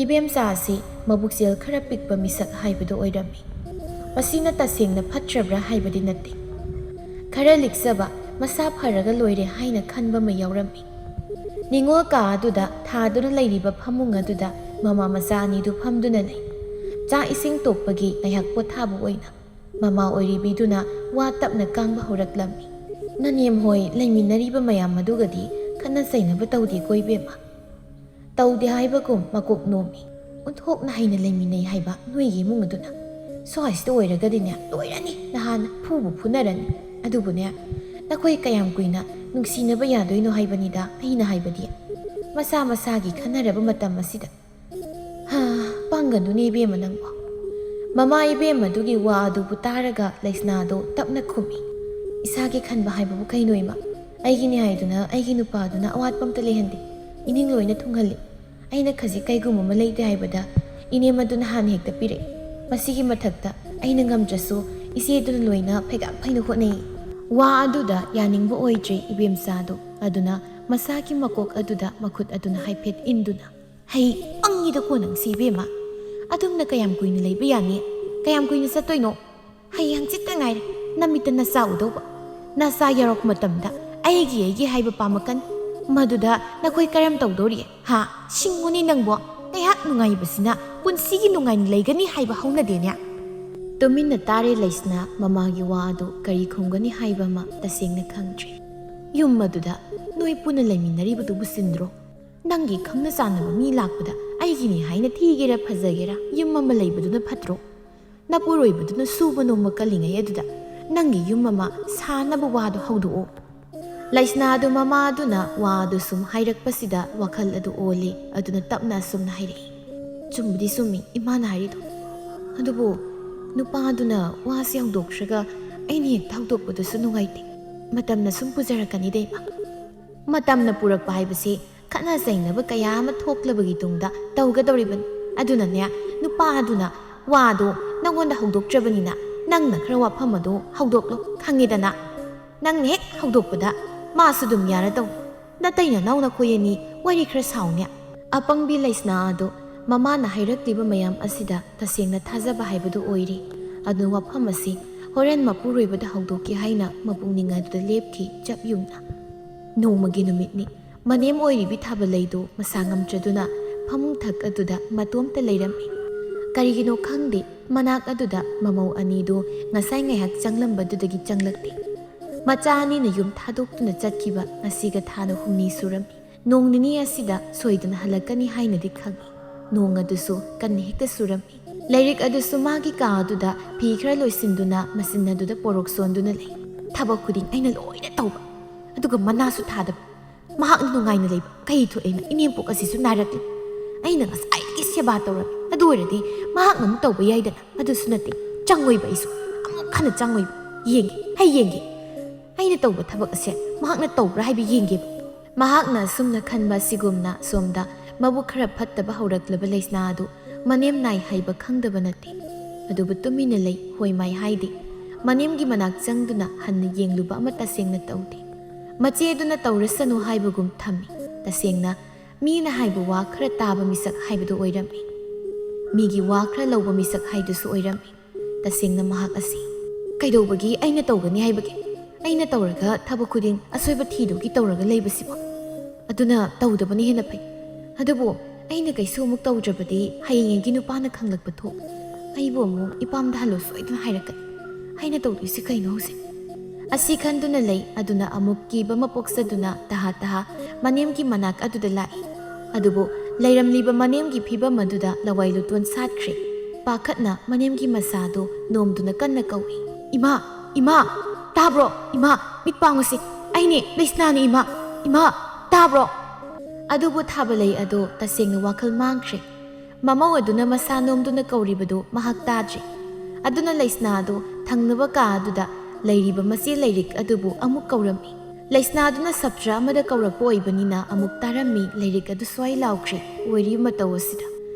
ꯏꯕꯦꯝꯆꯥ ꯑꯁꯤ ꯃꯕꯨꯛꯆꯦꯜ ꯈꯔ ꯄꯤꯛꯄ ꯃꯤꯁꯛ ꯍꯥꯏꯕꯗꯨ ꯑꯣꯏꯔꯝꯃꯤ꯫ ꯃꯁꯤꯅ ꯇꯁꯦꯡꯅ ꯐꯠꯇ꯭ꯔꯕ꯭ꯔꯥ ꯍꯥꯏꯕꯗꯤ ꯅꯠꯇꯦ, ꯈꯔ ꯂꯤꯛꯆꯕ, ꯃꯁꯥ ꯐꯔꯒ ꯂꯣꯏꯔꯦ ꯍꯥꯏꯅ ꯈꯟꯕ ꯑꯃ ꯌꯥꯎꯔꯝꯃꯤ꯫ ꯅꯤꯡꯉꯣꯜ ꯀꯥ ꯑꯗꯨꯗ ꯊꯥꯗꯨꯅ ꯂꯩꯔꯤꯕ ꯐꯃꯨꯡ ꯑꯗꯨꯗ ꯃꯃꯥ ꯃꯆꯥ ꯑꯅꯤꯗꯨ ꯐꯝꯗꯨꯅ ꯂꯩ꯫ ꯆꯥꯛ ꯏꯁꯤꯡ ꯇꯣꯛꯄꯒꯤ ꯉꯥꯏꯍꯥꯛ ꯄꯣꯊꯥꯕ ꯑꯣꯏꯅ ꯃꯃꯥ ꯑꯣꯏꯔꯤꯕꯤꯗꯨꯅ ꯋꯥ ꯇꯞꯅ ꯀꯥꯡꯕ ꯍꯧꯔꯛꯂꯝꯃꯤ꯫ ꯅꯅꯦꯝ ꯍꯣꯏ ꯂꯩꯃꯤꯟꯅꯔꯤꯕ ꯃꯌꯥꯝ ꯑꯗꯨꯒꯗꯤ ꯈꯠꯅ ꯆꯩꯅꯕ ꯇꯧꯗꯦꯀꯣ ꯏꯕꯦꯝꯃ? ꯇꯧꯗꯦ ꯍꯥꯏꯕꯒꯨꯝ ꯃꯀꯣꯛ ꯅꯣꯝꯃꯤ꯫ ꯑꯣꯟꯊꯣꯛꯅ ꯍꯩꯅ ꯂꯩꯃꯤꯟꯅꯩ ꯍꯥꯏꯕ ꯅꯣꯏꯒꯤ ꯏꯃꯨꯡ ꯑꯗꯨꯅ? ꯁ꯭ꯋꯥꯏꯁꯤꯗ ꯑꯣꯏꯔꯒꯗꯤꯅꯦ ꯂꯣꯏꯔꯅꯤ, ꯅꯍꯥꯟꯅ ꯐꯨꯕꯨ ꯐꯨꯅꯔꯅꯤ꯫ ꯑꯗꯨꯕꯨꯅꯦ ꯅꯈꯣꯏ ꯀꯌꯥꯝ ꯀꯨꯏꯅ ꯅꯨꯡꯁꯤꯅꯕ ꯌꯥꯗꯣꯏꯅꯣ ꯍꯥꯏꯕꯅꯤꯗ ꯑꯩꯅ ꯍꯥꯏꯕꯗꯤ, ꯃꯁꯥ ꯃꯁꯥꯒꯤ ꯈꯟꯅꯔꯕ ꯃꯇꯝ ꯑꯁꯤꯗ꯫ ꯄꯪꯒꯅꯨꯅꯦ ꯏꯕꯦꯝꯃ ꯅꯪꯕꯣ꯫ ꯃꯃꯥ ꯏꯕꯦꯝꯃꯗꯨꯒꯤ ꯋꯥ ꯑꯗꯨꯕꯨ ꯇꯥꯔꯒ ꯂꯩꯁꯅꯥꯗꯣ ꯇꯞꯅ ꯈꯨꯝꯃꯤ꯫ ꯏꯁꯥꯒꯤ ꯈꯟꯕ ꯍꯥꯏꯕꯕꯨ ꯀꯩꯅꯣ ꯏꯃꯥ? ꯑꯩꯒꯤꯅꯤ ꯍꯥꯏꯗꯨꯅ ꯑꯩꯒꯤ ꯅꯨꯄꯥꯗꯨꯅ ꯑꯋꯥꯠꯄ ꯑꯝꯇ ꯂꯩꯍꯟꯗꯦ, ꯏꯅꯤꯡ ꯂꯣꯏꯅ ꯊꯨꯡꯍꯜꯂꯤ꯫ ꯑꯩꯅ ꯈꯖꯤꯛ ꯀꯩꯒꯨꯝꯕ ꯑꯃ ꯂꯩꯇꯦ ꯍꯥꯏꯕꯗ ꯏꯅꯦꯝ ꯑꯗꯨꯅ ꯍꯥꯟꯅ ꯍꯦꯛꯇ ꯄꯤꯔꯛꯏ꯫ ꯃꯁꯤꯒꯤ ꯃꯊꯛꯇ ꯑꯩꯅ ꯉꯝꯗ꯭ꯔꯁꯨ ꯏꯆꯦꯗꯨꯅ ꯂꯣꯏꯅ ꯐꯩꯒꯥꯛ ꯐꯩꯅ ꯍꯣꯠꯅꯩ꯫ ꯋꯥ ꯑꯗꯨꯗ ꯌꯥꯅꯤꯡꯕ ꯑꯣꯏꯗ꯭ꯔꯤ ꯏꯕꯦꯝꯆꯥꯗꯣ, ꯑꯗꯨꯅ ꯃꯁꯥꯒꯤ ꯃꯀꯣꯛ ꯑꯗꯨꯗ ꯃꯈꯨꯠ ꯑꯗꯨꯅ ꯍꯥꯏꯐꯦꯠ ꯏꯟꯗꯨꯅ, ꯍꯩ ꯄꯪꯉꯤꯗꯀꯣ ꯅꯪꯁꯤ ꯏꯕꯦꯝꯃ꯫ ꯑꯗꯨꯝꯅ ꯀꯌꯥꯝ ꯀꯨꯏꯅ ꯂꯩꯕ ꯌꯥꯅꯤ? ꯀꯌꯥꯝ ꯀꯨꯏꯅ ꯆꯠꯇꯣꯏꯅꯣ? ꯍꯌꯦꯡ ꯍꯪꯆꯤꯠꯇ ꯉꯥꯏꯔꯦ ꯅꯃꯤꯠꯇ ꯅꯆꯥ ꯎꯗꯧꯕ꯫ ꯅꯆꯥ ꯌꯥꯎꯔꯛꯄ ꯃꯇꯝꯗ ꯑꯩꯒꯤ ꯍꯥꯏꯕ ꯄꯥꯝꯃꯛꯀꯅꯤ꯫ ꯃꯗꯨꯗ ꯅꯈꯣꯏ ꯀꯔꯝ ꯇꯧꯗꯧꯔꯤ? ꯁꯤꯡꯉꯨꯅꯤ ꯅꯪꯕꯣ, ꯉꯥꯏꯍꯥꯛ ꯅꯨꯡꯉꯥꯏꯕꯁꯤꯅ ꯄꯨꯟꯁꯤꯒꯤ ꯅꯨꯡꯉꯥꯏꯅ ꯂꯩꯒꯅꯤ ꯍꯥꯏꯕ ꯍꯧꯅꯗꯦꯅꯦ꯫ ꯇꯨꯃꯤꯟꯅ ꯇꯥꯔꯦ ꯂꯩꯁꯅꯥ ꯃꯃꯥꯒꯤ ꯋꯥ ꯑꯗꯨ ꯀꯔꯤ ꯈꯨꯝꯒꯅꯤ ꯍꯥꯏꯕ ꯑꯃ ꯇꯁꯦꯡꯅ ꯈꯪꯗ꯭ꯔꯦ꯫ ꯌꯨꯝ ꯑꯗꯨꯗ ꯅꯣꯏ ꯄꯨꯟꯅ ꯂꯩꯃꯤꯟꯅꯔꯤꯕꯗꯨꯕꯨ ꯆꯤꯟꯗ꯭ꯔꯣ? ꯅꯪꯒꯤ ꯈꯪꯅ ꯆꯥꯟꯅꯕ ꯃꯤ ꯂꯥꯛꯄꯗ ꯑꯩꯒꯤꯅꯤ ꯍꯥꯏꯅ ꯊꯤꯒꯦꯔꯥ ꯐꯖꯒꯦꯔꯥ ꯌꯨꯝ ꯑꯃ ꯂꯩꯕꯗꯨꯅ ꯐꯠꯇ꯭ꯔꯣ? ꯅꯄꯨꯔꯣꯏꯕꯗꯨꯅ ꯁꯨꯕ ꯅꯣꯝꯕ ꯀꯜꯂꯤꯉꯩ ꯑꯗꯨꯗ ꯅꯪꯒꯤ ꯌꯨꯝ ꯑꯃ ꯁꯥꯅꯕ ꯋꯥꯗꯣ ꯍꯧꯗꯣꯛꯑꯣ꯫ ꯂꯩꯁꯅꯥꯗꯨ ꯃꯃꯥ ꯑꯗꯨꯅ ꯋꯥ ꯑꯗꯨ ꯁꯨꯝ ꯍꯥꯏꯔꯛꯄꯁꯤꯗ ꯋꯥꯈꯜ ꯑꯗꯨ ꯑꯣꯜꯂꯤ꯫ ꯑꯗꯨꯅ ꯇꯞꯅ ꯑꯁꯨꯝꯅ ꯍꯥꯏꯔꯛꯏ, ꯆꯨꯝꯕꯨꯗꯤ ꯆꯨꯝꯃꯤ ꯏꯃꯥꯅ ꯍꯥꯏꯔꯤꯗꯣ, ꯑꯗꯨꯕꯨ ꯅꯨꯄꯥꯗꯨꯅ ꯋꯥꯁꯤ ꯍꯧꯗꯣꯛꯈ꯭ꯔꯒ ꯑꯩꯅ ꯍꯦꯛ ꯍꯧꯗꯣꯛꯄꯗꯨꯁꯨ ꯅꯨꯡꯉꯥꯏꯇꯦ ꯃꯇꯝꯅ ꯁꯨꯝ ꯄꯨꯖꯔꯛꯀꯅꯤꯗ ꯏꯃꯥ ꯃꯇꯝꯅ ꯄꯨꯔꯛꯄ ꯍꯥꯏꯕꯁꯤ ꯈꯠꯅ ꯆꯩꯅꯕ ꯀꯌꯥ ꯑꯃ ꯊꯣꯛꯂꯕꯒꯤ ꯇꯨꯡꯗ ꯇꯧꯒꯗꯧꯔꯤꯕꯅꯤ ꯑꯗꯨꯅꯅꯦ ꯅꯨꯄꯥ ꯑꯗꯨꯅ ꯋꯥꯗꯣ ꯅꯪꯉꯣꯟꯗ ꯍꯧꯗꯣꯛꯇ꯭ꯔꯕꯅꯤꯅ ꯅꯪꯅ ꯈꯔ ꯋꯥꯐꯝ ꯑꯗꯣ ꯍꯧꯗꯣꯛꯂꯣ ꯈꯪꯉꯦꯗꯅ ꯅꯪꯅ ꯍꯦꯛ ꯍꯧꯗꯣꯛꯄꯗ ꯃꯥꯁꯨ ꯑꯗꯨꯝ ꯌꯥꯔꯗꯧ ꯅꯇꯩ ꯅꯅꯥꯎ ꯅꯈꯣꯏ ꯑꯅꯤ ꯋꯥꯔꯤ ꯈꯔ ꯁꯥꯎꯅꯦ ꯑꯄꯪꯕꯤ ꯂꯩꯁꯅꯥ ꯑꯗꯣ ꯃꯃꯥꯅ ꯍꯥꯏꯔꯛꯂꯤꯕ ꯃꯌꯥꯝ ꯑꯁꯤꯗ ꯇꯁꯦꯡꯅ ꯊꯥꯖꯕ ꯍꯥꯏꯕꯗꯨ ꯑꯣꯏꯔꯤ ꯑꯗꯨꯅ ꯋꯥꯐꯝ ꯑꯁꯤ ꯍꯣꯔꯦꯟ ꯃꯄꯨꯔꯣꯏꯕꯗ ꯍꯧꯗꯣꯛꯀꯦ ꯍꯥꯏꯅ ꯃꯄꯨꯛꯅꯤꯡ ꯑꯗꯨꯗ ꯂꯦꯞꯈꯤ ꯆꯞ ꯌꯨꯡꯅ ꯅꯣꯡꯃꯒꯤ ꯅꯨꯃꯤꯠꯅꯤ ꯃꯅꯦꯝ ꯑꯣꯏꯔꯤꯕꯤ ꯊꯥꯕꯂꯩꯗꯨ ꯃꯁꯥ ꯉꯝꯗ꯭ꯔꯗꯨꯅ ꯐꯃꯨꯡ ꯊꯛ ꯑꯗꯨꯗ ꯃꯇꯣꯝꯇ ꯂꯩꯔꯝꯃꯤ ꯀꯔꯤꯒꯤꯅꯣ ꯈꯪꯗꯦ ꯃꯅꯥꯛ ꯑꯗꯨꯗ ꯃꯃꯧ ꯑꯅꯤꯗꯨ ꯉꯁꯥꯏ ꯉꯥꯏꯍꯥꯛ ꯆꯪꯂꯝꯕꯗꯨꯗꯒꯤ ꯆꯪꯂꯛꯇꯦ ꯃꯆꯥ ꯑꯅꯤꯅ ꯌꯨꯝ ꯊꯥꯗꯣꯛꯇꯨꯅ ꯆꯠꯈꯤꯕ ꯉꯁꯤꯒ ꯊꯥꯅ 6 ꯁꯨꯔꯝꯃꯤ ꯅꯣꯡ ꯅꯤꯅꯤ ꯑꯁꯤꯗ ꯁꯣꯏꯗꯅ ꯍꯜꯂꯛꯀꯅꯤ ꯍꯥꯏꯅꯗꯤ ꯈꯪꯏ ꯅꯣꯡ ꯑꯗꯨꯁꯨ ꯀꯟꯅ ꯍꯦꯛꯇ ꯆꯨꯔꯝꯃꯤ ꯂꯥꯏꯔꯤꯛ ꯑꯗꯨꯁꯨ ꯃꯥꯒꯤ ꯀꯥ ꯑꯗꯨꯗ ꯐꯤ ꯈꯔ ꯂꯣꯏꯁꯤꯟꯗꯨꯅ ꯃꯆꯤꯟ ꯑꯗꯨꯗ ꯄꯣꯔꯣꯛ ꯁꯣꯟꯗꯨꯅ ꯂꯩ ꯊꯕꯛ ꯈꯨꯗꯤꯡ ꯑꯩꯅ ꯂꯣꯏꯅ ꯇꯧꯕ ꯑꯗꯨꯒ ꯃꯅꯥꯁꯨ ꯊꯥꯗꯕ ꯃꯍꯥꯛꯅ ꯅꯨꯡꯉꯥꯏꯅ ꯂꯩꯕ ꯀꯩ ꯊꯣꯛꯑꯦꯅ ꯏꯅꯦꯝꯄꯣꯛ ꯑꯁꯤꯁꯨ ꯅꯥꯔꯛꯂꯤ ꯑꯩꯅ ꯉꯁꯥꯏꯗꯒꯤ ꯁꯦꯕꯥ ꯇꯧꯔꯝꯃꯤ ꯑꯗꯨ ꯑꯣꯏꯔꯗꯤ ꯃꯍꯥꯛꯅ ꯑꯃꯨꯛ ꯇꯧꯕ ꯌꯥꯏꯗꯅ ꯑꯗꯨꯁꯨ ꯅꯠꯇꯦ ꯆꯪꯉꯣꯏꯕ ꯑꯩꯁꯨ ꯑꯃꯨꯛ ꯍꯟꯅ ꯆꯪꯉꯣꯏꯕ ꯌꯦꯡꯒꯦ ꯑꯩꯅ ꯇꯧꯕ ꯊꯕꯛ ꯑꯁꯦ ꯃꯍꯥꯛꯅ ꯇꯧꯕ꯭ꯔꯥ ꯍꯥꯏꯕ ꯌꯦꯡꯒꯦꯕ ꯃꯍꯥꯛꯅ ꯑꯁꯨꯝꯅ ꯈꯟꯕ ꯑꯁꯤꯒꯨꯝꯅ ꯁꯣꯝꯗ ꯃꯕꯨꯛ ꯈꯔ ꯐꯠꯇꯕ ꯍꯧꯔꯛꯂꯕ ꯂꯩꯁꯅꯥ ꯑꯗꯨ ꯃꯅꯦꯝ ꯅꯥꯏ ꯍꯥꯏꯕ ꯈꯪꯗꯕ ꯅꯠꯇꯦ ꯑꯗꯨꯕꯨ ꯇꯨꯃꯤꯟꯅ ꯂꯩ ꯍꯣꯏ ꯃꯥꯏ ꯍꯥꯏꯗꯦ ꯃꯅꯦꯝꯒꯤ ꯃꯅꯥꯛ ꯆꯪꯗꯨꯅ ꯍꯟꯅ ꯌꯦꯡꯂꯨꯕ ꯑꯃ ꯇꯁꯦꯡꯅ ꯇꯧꯗꯦ ꯃꯆꯦ ꯑꯗꯨꯅ ꯇꯧꯔꯁꯅꯨ ꯍꯥꯏꯕꯒꯨꯝ ꯊꯝꯃꯤ ꯇꯁꯦꯡꯅ ꯃꯤꯅ ꯍꯥꯏꯕ ꯋꯥ ꯈꯔ ꯇꯥꯕ ꯃꯤꯁꯛ ꯍꯥꯏꯕꯗꯨ ꯑꯣꯏꯔꯝꯃꯤ ꯃꯤꯒꯤ ꯋꯥ ꯈꯔ ꯂꯧꯕ ꯃꯤꯁꯛ ꯍꯥꯏꯗꯨꯁꯨ ꯑꯣꯏꯔꯝꯃꯤ ꯇꯁꯦꯡꯅ ꯃꯍꯥꯛ ꯑꯁꯤ ꯀꯩꯗꯧꯕꯒꯤ ꯑꯩꯅ ꯇꯧꯒꯅꯤ ꯍꯥꯏꯕꯒꯦ ꯑꯩꯅ ꯇꯧꯔꯒ ꯊꯕꯛ ꯈꯨꯗꯤꯡ ꯑꯁꯣꯏꯕ ꯊꯤꯗꯨꯒꯤ ꯇꯧꯔꯒ ꯂꯩꯕꯁꯤꯕꯣ ꯑꯗꯨꯅ ꯇꯧꯗꯕꯅ ꯍꯦꯟꯅ ꯐꯩ ꯑꯗꯨꯕꯨ ꯑꯩꯅ ꯀꯩꯁꯨ ꯑꯃꯨꯛ ꯇꯧꯗ꯭ꯔꯕꯗꯤ ꯍꯌꯦꯡꯒꯤ ꯅꯨꯄꯥꯅ ꯈꯪꯂꯛꯄ ꯊꯣꯛ ꯑꯩꯕꯨ ꯑꯃꯨꯛ ꯏꯄꯥꯝꯗ ꯍꯜꯂꯣ ꯁꯣꯏꯗꯅ ꯍꯥꯏꯔꯛꯀꯅꯤ ꯑꯩꯅ ꯇꯧꯗꯣꯏꯁꯤ ꯀꯩꯅꯣ ꯍꯧꯖꯤꯛ ꯑꯁꯤ ꯈꯟꯗꯨꯅ ꯂꯩ ꯑꯗꯨꯅ ꯑꯃꯨꯛ ꯀꯤꯕ ꯑꯃ ꯄꯣꯛꯆꯗꯨꯅ ꯇꯍꯥ ꯃꯅꯦꯝꯒꯤ ꯃꯅꯥꯛ ꯑꯗꯨꯗ ꯂꯥꯛꯏ ꯑꯗꯨꯕꯨ ꯂꯩꯔꯝꯂꯤꯕ ꯃꯅꯦꯝꯒꯤ ꯐꯤꯕꯝ ꯑꯗꯨꯗ ꯂꯋꯥꯏ ꯂꯨꯇꯣꯟ ꯁꯥꯠꯈ꯭ꯔꯦ ꯄꯥꯈꯠꯅ ꯃꯅꯦꯝꯒꯤ ꯃꯁꯥꯗꯨ ꯅꯣꯝꯗꯨꯅ ꯀꯟꯅ ꯀꯧꯏ ꯏꯃꯥ ꯇꯥꯕ꯭ꯔꯣ ꯏꯃꯥ ꯃꯤꯠ ꯄꯥꯡꯉꯨꯁꯤ ꯑꯩꯅꯦ ꯂꯩꯁꯅꯥꯅꯤ ꯏꯃꯥ ꯇꯥꯕ꯭ꯔꯣ ꯑꯗꯨꯕꯨ ꯊꯥꯕꯂꯩ ꯑꯗꯣ ꯇꯁꯦꯡꯅ ꯋꯥꯈꯜ ꯃꯥꯡꯈ꯭ꯔꯦ ꯃꯃꯧ ꯑꯗꯨꯅ ꯃꯁꯥ ꯅꯣꯝꯗꯨꯅ ꯀꯧꯔꯤꯕꯗꯨ ꯃꯍꯥꯛ ꯇꯥꯗ꯭ꯔꯤ ꯑꯗꯨꯅ ꯂꯩꯁꯅꯥ ꯑꯗꯨ ꯊꯪꯅꯕ ꯀꯥ ꯑꯗꯨꯗ ꯂꯩꯔꯤꯕ ꯃꯆꯦ ꯂꯩꯔꯤꯛ ꯑꯗꯨꯕꯨ ꯑꯃꯨꯛ ꯀꯧꯔꯝꯃꯤ ꯂꯩꯁꯅꯥ ꯑꯗꯨꯅ ꯁꯞꯇ꯭ꯔ ꯑꯃꯗ ꯀꯧꯔꯛꯄ ꯑꯣꯏꯕꯅꯤꯅ ꯑꯃꯨꯛ ꯇꯥꯔꯝꯃꯤ ꯂꯩꯔꯤꯛ ꯑꯗꯨ ꯁ꯭ꯋꯥꯏ ꯂꯥꯎꯈ꯭ꯔꯦ ꯑꯣꯏꯔꯤꯕ ꯃꯇꯧ ꯑꯁꯤꯗ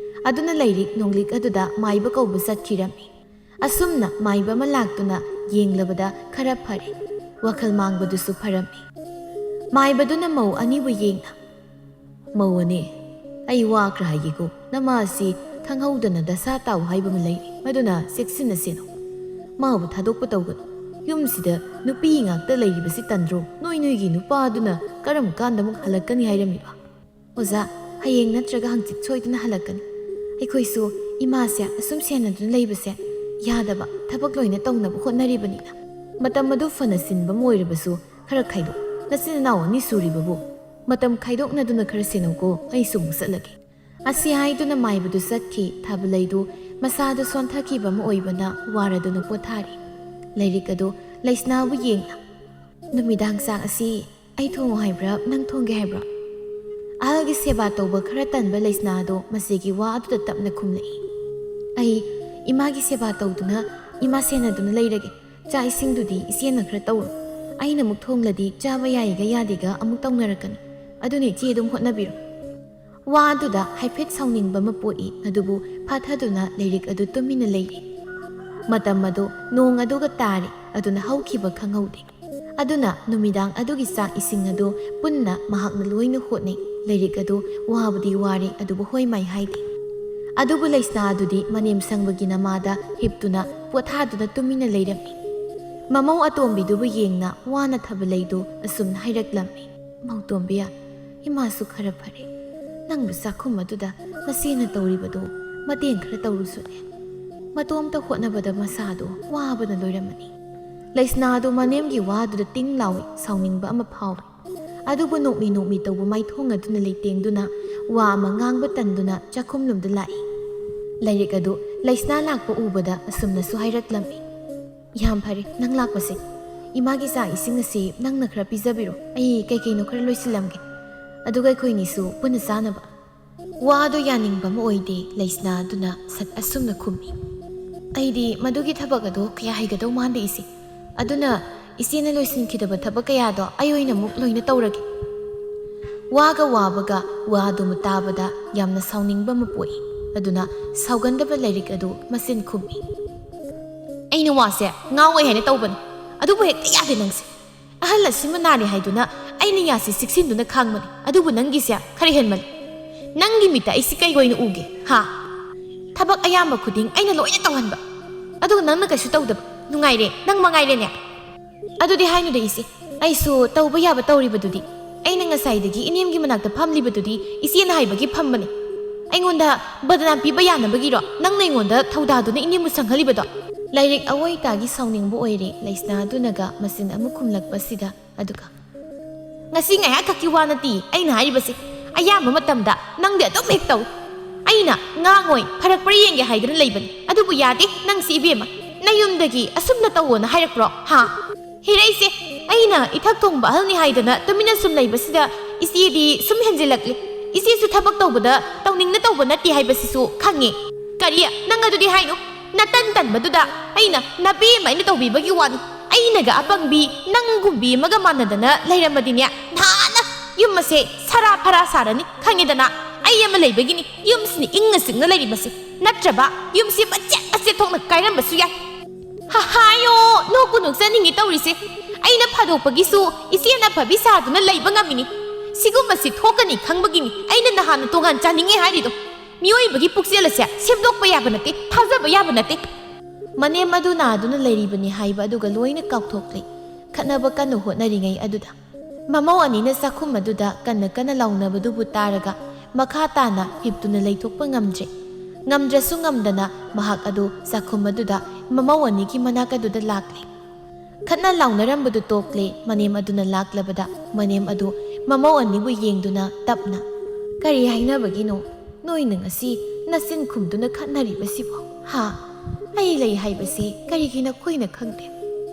ꯑꯗꯨꯅ ꯂꯩꯔꯤꯛ ꯅꯣꯡꯂꯤꯛ ꯑꯗꯨꯗ ꯃꯥꯏꯕ ꯀꯧꯕ ꯆꯠꯈꯤꯔꯝꯃꯤ ꯑꯁꯨꯝꯅ ꯃꯥꯏꯕ ꯑꯃ ꯂꯥꯛꯇꯨꯅ ꯌꯦꯡꯂꯕꯗ ꯈꯔ ꯐꯔꯦ ꯋꯥꯈꯜ ꯃꯥꯡꯕꯗꯨꯁꯨ ꯐꯔꯝꯃꯤ ꯃꯥꯏꯕꯗꯨꯅ ꯃꯧ ꯑꯅꯤꯕꯨ ꯌꯦꯡꯅ ꯃꯧ ꯑꯅꯤ ꯑꯩ ꯋꯥ ꯈꯔ ꯍꯥꯏꯒꯦꯀꯣ ꯅꯃꯥ ꯑꯁꯤ ꯈꯪꯍꯧꯗꯅ ꯗꯁꯥ ꯇꯥꯎ ꯍꯥꯏꯕ ꯑꯃ ꯂꯩꯔꯤ ꯃꯗꯨꯅ ꯆꯦꯛꯁꯤꯟꯅ ꯁꯦꯟꯅꯧ ꯃꯥꯕꯨ ꯊꯥꯗꯣꯛꯄ ꯇꯧꯒꯅꯨ ꯌꯨꯝꯁꯤꯗ ꯅꯨꯄꯤ ꯉꯥꯛꯇ ꯂꯩꯔꯤꯕꯁꯤ ꯇꯟꯗ꯭ꯔꯣ ꯅꯣꯏꯒꯤ ꯅꯨꯄꯥꯗꯨꯅ ꯀꯔꯝ ꯀꯥꯟꯗ ꯑꯃꯨꯛ ꯍꯜꯂꯛꯀꯅꯤ ꯍꯥꯏꯔꯝꯃꯤꯕ ꯑꯣꯖꯥ ꯍꯌꯦꯡ ꯅꯠꯇ꯭ꯔꯒ ꯍꯪꯆꯤꯠ ꯁꯣꯏꯗꯅ ꯍꯜꯂꯛꯀꯅꯤ ꯑꯩꯈꯣꯏꯁꯨ ꯏꯃꯥꯁꯦ ꯑꯁꯨꯝ ꯁꯦꯟꯅꯗꯨꯅ ꯂꯩꯕꯁꯦ ꯌꯥꯗꯕ ꯊꯕꯛ ꯂꯣꯏꯅ ꯇꯧꯅꯕ ꯍꯣꯠꯅꯔꯤꯕꯅꯤꯅ ꯃꯇꯝ ꯑꯗꯨ ꯐꯅ ꯆꯤꯟꯕ ꯑꯣꯏꯔꯕꯁꯨ ꯈꯔ ꯈꯥꯏꯗꯣꯛ ꯅꯆꯤꯟ ꯏꯅꯥꯎ ꯑꯅꯤ ꯁꯨꯔꯤꯕꯕꯨ ꯃꯇꯝ ꯈꯥꯏꯗꯣꯛꯅꯗꯨꯅ ꯈꯔ ꯁꯦꯟꯅꯧꯀꯣ ꯑꯩꯁꯨ ꯑꯃꯨꯛ ꯆꯠꯂꯒꯦ ꯑꯁꯤ ꯍꯥꯏꯗꯨꯅ ꯃꯥꯏꯕꯗꯨ ꯆꯠꯈꯤ ꯊꯥꯕꯂꯩꯗꯨ ꯃꯁꯥꯗ ꯁꯣꯟꯊꯈꯤꯕ ꯑꯃ ꯑꯣꯏꯕꯅ ꯋꯥꯔꯗꯨꯅ ꯄꯣꯊꯥꯔꯤ ꯂꯩꯔꯤꯛ ꯑꯗꯨ ꯂꯩꯁꯅꯥꯕꯨ ꯌꯦꯡꯅ ꯅꯨꯃꯤꯗꯥꯡ ꯆꯥꯛ ꯑꯁꯤ ꯑꯩ ꯊꯣꯡꯉꯨ ꯍꯥꯏꯕ꯭ꯔꯥ ꯅꯪ ꯊꯣꯡꯒꯦ ꯍꯥꯏꯕ꯭ꯔꯥ ꯑꯍꯜꯒꯤ ꯁꯦꯕꯥ ꯇꯧꯕ ꯈꯔ ꯇꯟꯕ ꯂꯩꯁꯅꯥ ꯑꯗꯣ ꯃꯁꯤꯒꯤ ꯋꯥ ꯑꯗꯨꯗ ꯇꯞꯅ ꯈꯨꯝꯂꯛꯏ ꯑꯩ ꯏꯃꯥꯒꯤ ꯁꯦꯕꯥ ꯇꯧꯗꯨꯅ ꯏꯃꯥ ꯁꯦꯟꯅꯗꯨꯅ ꯂꯩꯔꯒꯦ ꯆꯥꯛ ꯏꯁꯤꯡꯗꯨꯗꯤ ꯏꯆꯦꯅ ꯈꯔ ꯇꯧꯔꯣ ꯑꯩꯅ ꯑꯃꯨꯛ ꯊꯣꯡꯂꯗꯤ ꯆꯥꯕ ꯌꯥꯏꯒ ꯌꯥꯗꯦꯒ ꯑꯃꯨꯛ ꯇꯧꯅꯔꯛꯀꯅꯤ ꯑꯗꯨꯅ ꯏꯆꯦ ꯑꯗꯨꯝ ꯍꯣꯠꯅꯕꯤꯔꯣ ꯋꯥ ꯑꯗꯨꯗ ꯍꯥꯏꯐꯦꯠ ꯁꯥꯎꯅꯤꯡꯕ ꯑꯃ ꯄꯣꯛꯏ ꯑꯗꯨꯕꯨ ꯐꯥꯊꯗꯨꯅ ꯂꯩꯔꯤꯛ ꯑꯗꯨ ꯇꯨꯃꯤꯟꯅ ꯂꯩꯔꯤ ꯃꯇꯝ ꯑꯗꯨ ꯅꯣꯡ ꯑꯗꯨꯒ ꯇꯥꯔꯤ ꯑꯗꯨꯅ ꯍꯧꯈꯤꯕ ꯈꯪꯍꯧꯗꯦ ꯑꯗꯨꯅ ꯅꯨꯃꯤꯗꯥꯡ ꯑꯗꯨꯒꯤ ꯆꯥꯛ ಇಸಿಂಗ್ ꯑꯗꯨ ꯄꯨꯟꯅ ꯃꯍꯥꯛꯅ ꯂꯣꯏꯅ ꯍꯣꯠꯅꯩ ꯂꯩꯔꯤꯛ ꯑꯗꯨ ꯋꯥꯕꯗꯤ ꯋꯥꯔꯦ ꯑꯗꯨꯕꯨ ꯍꯣꯏ ꯃꯥꯏ ꯍꯥꯏꯗꯦ ꯑꯗꯨꯕꯨ ꯂꯩꯁꯅꯥ ꯑꯗꯨꯗꯤ ꯃꯅꯦꯝ ꯁꯪꯕꯒꯤ ꯅꯃꯥꯗ ꯍꯤꯞꯇꯨꯅ ꯄꯣꯊꯥꯗꯨꯅ ꯇꯨꯃꯤꯟꯅ ꯂꯩꯔꯝꯃꯤ ꯃꯃꯧ ꯑꯇꯣꯝꯕꯤꯗꯨꯕꯨ ꯌꯦꯡꯅ ꯋꯥꯅ ꯊꯥꯕꯂꯩꯗꯨ ꯑꯁꯨꯝꯅ ꯍꯥꯏꯔꯛꯂꯝꯃꯤ ꯃꯧꯇꯣꯝꯕꯤꯌꯥ ꯏꯃꯥꯁꯨ ꯈꯔ ꯐꯔꯦ ꯅꯪꯕꯨ ꯆꯥꯛꯈꯨꯝ ꯑꯗꯨꯗ ꯅꯆꯦꯅ ꯇꯧꯔꯤꯕꯗꯨ ꯃꯇꯦꯡ ꯈꯔ ꯇꯧꯔꯨꯁꯨꯅꯦ ꯃꯇꯣꯝꯇ ꯍꯣꯠꯅꯕꯗ ꯃꯁꯥꯗꯣ ꯋꯥꯕꯅ ꯂꯣꯏꯔꯝꯃꯅꯤ ꯂꯩꯁꯅꯥ ꯑꯗꯨ ꯃꯅꯦꯝꯒꯤ ꯋꯥꯗꯨꯗ ꯇꯤꯡ ꯂꯥꯎꯏ ꯁꯥꯎꯅꯤꯡꯕ ꯑꯃ ꯐꯥꯎꯏ ꯑꯗꯨꯕꯨ ꯅꯣꯛꯃꯤ ꯇꯧꯕ ꯃꯥꯏꯊꯣꯡ ꯑꯗꯨꯅ ꯂꯩꯇꯦꯡꯗꯨꯅ ꯋꯥ ꯑꯃ ꯉꯥꯡꯕ ꯇꯟꯗꯨꯅ ꯆꯥꯛꯈꯨꯝꯂꯣꯝꯗ ꯂꯥꯛꯏ ꯂꯩꯔꯤꯛ ꯑꯗꯨ ꯂꯩꯁꯅꯥ ꯂꯥꯛꯄ ꯎꯕꯗ ꯑꯁꯨꯝꯅꯁꯨ ꯍꯥꯏꯔꯛꯂꯝꯃꯤ ꯌꯥꯝ ꯐꯔꯦ ꯅꯪ ꯂꯥꯛꯄꯁꯦ ꯏꯃꯥꯒꯤ ꯆꯥꯛ ꯏꯁꯤꯡ ꯑꯁꯤ ꯅꯪꯅ ꯈꯔ ꯄꯤꯖꯕꯤꯔꯣ ꯑꯩ ꯀꯩꯀꯩꯅꯣ ꯈꯔ ꯂꯣꯏꯁꯤꯜꯂꯝꯒꯦ ꯑꯗꯨꯒ ꯑꯩꯈꯣꯏꯅꯤꯁꯨ ꯄꯨꯟꯅ ꯆꯥꯅꯕ ꯋꯥꯗꯣ ꯌꯥꯅꯤꯡꯕ ꯑꯃ ꯑꯣꯏꯗꯦ ꯂꯩꯁꯅꯥ ꯑꯗꯨꯅ ꯁꯠ ꯑꯁꯨꯝꯅ ꯈꯨꯝꯃꯤ ꯑꯩꯗꯤ ꯃꯗꯨꯒꯤ ꯊꯕꯛ ꯑꯗꯣ ꯀꯌꯥ ꯍꯩꯒꯗꯧ ꯃꯥꯟꯗꯦ ꯏꯁꯤ ꯑꯗꯨꯅ ꯏꯆꯦꯅ ꯂꯣꯏꯁꯤꯟꯈꯤꯗꯕ ꯊꯕꯛ ꯀꯌꯥꯗꯣ ꯑꯩ ꯑꯣꯏꯅ ꯑꯃꯨꯛ ꯂꯣꯏꯅ ꯇꯧꯔꯒꯦ꯫ ꯋꯥꯒ ꯋꯥꯕꯒ ꯋꯥꯗꯨꯃ ꯇꯥꯕꯗ ꯌꯥꯝꯅ ꯁꯥꯎꯅꯤꯡꯕ ꯑꯃ ꯄꯣꯛꯏ꯫ ꯑꯗꯨꯅ ꯁꯥꯎꯒꯟꯗꯕ ꯂꯥꯏꯔꯤꯛ ꯑꯗꯨ ꯃꯆꯤꯟ ꯈꯨꯝꯃꯤ꯫ ꯑꯩꯅ ꯋꯥꯁꯦ ꯉꯥꯎꯋꯦ ꯍꯥꯏꯅ ꯇꯧꯕꯅꯤ, ꯑꯗꯨꯕꯨ ꯍꯦꯛꯇ ꯌꯥꯗꯦ ꯅꯪꯁꯦ꯫ ꯑꯍꯜ ꯑꯁꯤꯃ ꯅꯥꯔꯦ ꯍꯥꯏꯗꯨꯅ ꯑꯩꯅ ꯌꯥꯁꯤ ꯆꯤꯛꯁꯤꯟꯗꯨꯅ ꯈꯥꯡꯕꯅꯤ, ꯑꯗꯨꯕꯨ ꯅꯪꯒꯤꯁꯦ ꯈꯔ ꯍꯦꯟꯃꯜꯂꯤ꯫ ꯅꯪꯒꯤ ꯃꯤꯠꯇ ꯑꯩꯁꯤ ꯀꯩ ꯑꯣꯏꯅ ꯎꯒꯦ ꯍꯥ? ꯊꯕꯛ ꯑꯌꯥꯝꯕ ꯈꯨꯗꯤꯡ ꯑꯩꯅ ꯂꯣꯏꯅ ꯇꯧꯍꯟꯕ, ꯑꯗꯨꯒ ꯅꯪꯅ ꯀꯩꯁꯨ ꯇꯧꯗꯕ, ꯅꯨꯡꯉꯥꯏꯔꯦ ꯅꯪ ꯃꯉꯥꯏꯔꯦꯅꯦ꯫ ꯑꯗꯨꯗꯤ ꯍꯥꯏꯅꯨꯗ ꯏꯆꯦ, ꯑꯩꯁꯨ ꯇꯧꯕ ꯌꯥꯕ ꯇꯧꯔꯤꯕꯗꯨꯗꯤ꯫ ꯑꯩꯅ ꯉꯁꯥꯏꯗꯒꯤ ꯏꯅꯦꯝꯒꯤ ꯃꯅꯥꯛꯇ ꯐꯝꯂꯤꯕꯗꯨꯗꯤ ꯏꯆꯦꯅ ꯍꯥꯏꯕꯒꯤ ꯐꯝꯕꯅꯤ꯫ ꯑꯩꯉꯣꯟꯗ ꯕꯗꯅꯥꯝ ꯄꯤꯕ ꯌꯥꯅꯕꯒꯤꯔꯣ ꯅꯪꯅ ꯑꯩꯉꯣꯟꯗ ꯊꯧꯗꯥꯗꯨꯅ ꯏꯅꯦꯝꯕꯨ ꯁꯪꯍꯜꯂꯤꯕꯗꯣ? ꯂꯥꯏꯔꯤꯛ ꯑꯋꯣꯏꯇꯥꯒꯤ ꯁꯥꯎꯅꯤꯡꯕ ꯑꯣꯏꯔꯦ ꯂꯩꯁꯅꯥ ꯑꯗꯨꯅꯒ ꯃꯆꯤꯟ ꯑꯃꯨꯛ ꯈꯨꯝꯂꯛꯄꯁꯤꯗ꯫ ꯑꯗꯨꯒ ꯉꯁꯤ ꯉꯥꯏꯍꯥꯛ ꯈꯛꯀꯤ ꯋꯥ ꯅꯠꯇꯦ ꯑꯩꯅ ꯍꯥꯏꯔꯤꯕꯁꯤ, ꯑꯌꯥꯝꯕ ꯃꯇꯝꯗ ꯅꯪꯗꯤ ꯑꯗꯨꯝ ꯍꯦꯛ ꯇꯧ꯫ ꯑꯩꯅ ꯉꯥꯡꯉꯣꯏ ꯐꯔꯛꯄ꯭ꯔꯥ ꯌꯦꯡꯒꯦ ꯍꯥꯏꯗꯅ ꯂꯩꯕꯅꯤ, ꯑꯗꯨꯕꯨ ꯌꯥꯗꯦ ꯅꯪꯁꯤ ꯏꯕꯦꯝꯃ꯫ ꯅꯌꯨꯝꯗꯒꯤ ꯑꯁꯨꯝꯅ ꯇꯧꯋꯣꯅ ꯍꯥꯏꯔꯛꯄ꯭ꯔꯣ ꯍꯥ? ꯍꯤꯔꯩꯁꯦ, ꯑꯩꯅ ꯏꯊꯛ ꯊꯣꯡꯕ ꯑꯍꯜꯅꯤ ꯍꯥꯏꯗꯅ ꯇꯨꯃꯤꯟꯅ ꯁꯨꯝ ꯂꯩꯕꯁꯤꯗ ꯏꯆꯦꯗꯤ ꯁꯨꯝ ꯍꯦꯟꯖꯤꯜꯂꯛꯂꯤ꯫ ꯏꯆꯦꯁꯨ ꯊꯕꯛ ꯇꯧꯕꯗ ꯇꯧꯅꯤꯡꯅ ꯇꯧꯕ ꯅꯠꯇꯦ ꯍꯥꯏꯕꯁꯤꯁꯨ ꯈꯪꯉꯦ꯫ ꯀꯔꯤ ꯅꯪ ꯑꯗꯨꯗꯤ ꯍꯥꯏꯅꯨ? ꯅꯇꯟ ꯇꯟꯕꯗꯨꯗ ꯑꯩꯅ ꯅꯕꯦ ꯑꯃ ꯑꯩꯅ ꯇꯧꯕꯤꯕꯒꯤ ꯋꯥꯅꯤ꯫ ꯑꯩꯅꯒ ꯑꯄꯪꯕꯤ ꯅꯪꯒꯨꯝꯕꯤ ꯑꯃꯒ ꯃꯥꯟꯅꯗꯅ ꯂꯩꯔꯝꯃꯗꯤꯅꯦ ꯅꯍꯥꯟꯅ ꯌꯨꯝ ꯑꯁꯦ ꯁꯔꯥ ꯐꯔꯥ ꯁꯥꯔꯅꯤ ꯈꯪꯉꯦꯗꯅ꯫ ꯑꯩ ꯑꯃ ꯂꯩꯕꯒꯤꯅꯤ ꯌꯨꯝꯁꯤꯅ ꯏꯪꯅ ꯆꯤꯛꯅ ꯂꯩꯔꯤꯕꯁꯤ, ꯅꯠꯇ꯭ꯔꯕ ꯌꯨꯝꯁꯤ ꯃꯆꯦꯠ ꯃꯆꯦꯠ ꯊꯣꯛꯅ ꯀꯥꯏꯔꯝꯕꯁꯨ ꯌꯥꯏ꯫ ꯍꯥꯏꯌꯣ, ꯅꯣꯛꯄꯨ ꯅꯣꯛꯆꯅꯤꯡꯉꯤ ꯇꯧꯔꯤꯁꯦ꯫ ꯑꯩꯅ ꯐꯥꯗꯣꯛꯄꯒꯤꯁꯨ ꯏꯆꯦꯅ ꯐꯕꯤ ꯁꯥꯗꯨꯅ ꯂꯩꯕ ꯉꯝꯃꯤꯅꯤ꯫ ꯁꯤꯒꯨꯝꯕꯁꯤ ꯊꯣꯛꯀꯅꯤ ꯈꯪꯕꯒꯤꯅꯤ ꯑꯩꯅ ꯅꯍꯥꯟꯅ ꯇꯣꯉꯥꯟ ꯆꯥꯅꯤꯡꯉꯦ ꯍꯥꯏꯔꯤꯗꯣ꯫ ꯃꯤꯑꯣꯏꯕꯒꯤ ꯄꯨꯛꯆꯦꯜ ꯑꯁꯦ ꯁꯦꯝꯗꯣꯛꯄ ꯌꯥꯕ ꯅꯠꯇꯦ, ꯊꯥꯖꯕ ꯌꯥꯕ ꯅꯠꯇꯦ꯫ ꯃꯅꯦꯝ ꯑꯗꯨ ꯅꯥꯗꯨꯅ ꯂꯩꯔꯤꯕꯅꯤ ꯍꯥꯏꯕ ꯑꯗꯨꯒ ꯂꯣꯏꯅ ꯀꯥꯎꯊꯣꯛꯂꯤ ꯈꯠꯅꯕ ꯀꯟꯅ ꯍꯣꯠꯅꯔꯤꯉꯩ ꯑꯗꯨꯗ꯫ ꯃꯃꯧ ꯑꯅꯤꯅ ꯆꯥꯛꯈꯨꯝ ꯑꯗꯨꯗ ꯀꯟꯅ ꯀꯟꯅ ꯂꯥꯎꯅꯕꯗꯨꯕꯨ ꯇꯥꯔꯒ ꯃꯈꯥ ꯇꯥꯅ ꯍꯤꯞꯇꯨꯅ ꯂꯩꯊꯣꯛꯄ ꯉꯝꯗ꯭ꯔꯦ꯫ ꯉꯝꯗ꯭ꯔꯁꯨ ꯉꯝꯗꯅ ꯃꯍꯥꯛ ꯑꯗꯨ ꯆꯥꯛꯈꯨꯝ ꯑꯗꯨꯗ ꯃꯃꯧ ꯑꯅꯤꯒꯤ ꯃꯅꯥꯛ ꯑꯗꯨꯗ ꯂꯥꯛꯂꯤ꯫ ꯈꯠꯅ ꯂꯥꯎꯅꯔꯝꯕꯗꯨ ꯇꯣꯛꯂꯦ ꯃꯅꯦꯝ ꯑꯗꯨꯅ ꯂꯥꯛꯂꯕꯗ ꯃꯅꯦꯝ ꯑꯗꯨ ꯃꯃꯧ ꯑꯅꯤꯕꯨ ꯌꯦꯡꯗꯨꯅ ꯇꯞꯅ, ꯀꯔꯤ ꯍꯥꯏꯅꯕꯒꯤꯅꯣ ꯅꯣꯏꯅ ꯉꯁꯤ ꯅꯆꯤꯟ ꯈꯨꯝꯗꯨꯅ ꯈꯠꯅꯔꯤꯕꯁꯤꯕꯣ ꯍꯥ? ꯑꯩ ꯂꯩ ꯍꯥꯏꯕꯁꯤ ꯀꯔꯤꯒꯤ ꯅꯈꯣꯏꯅ ꯈꯪꯗꯦ?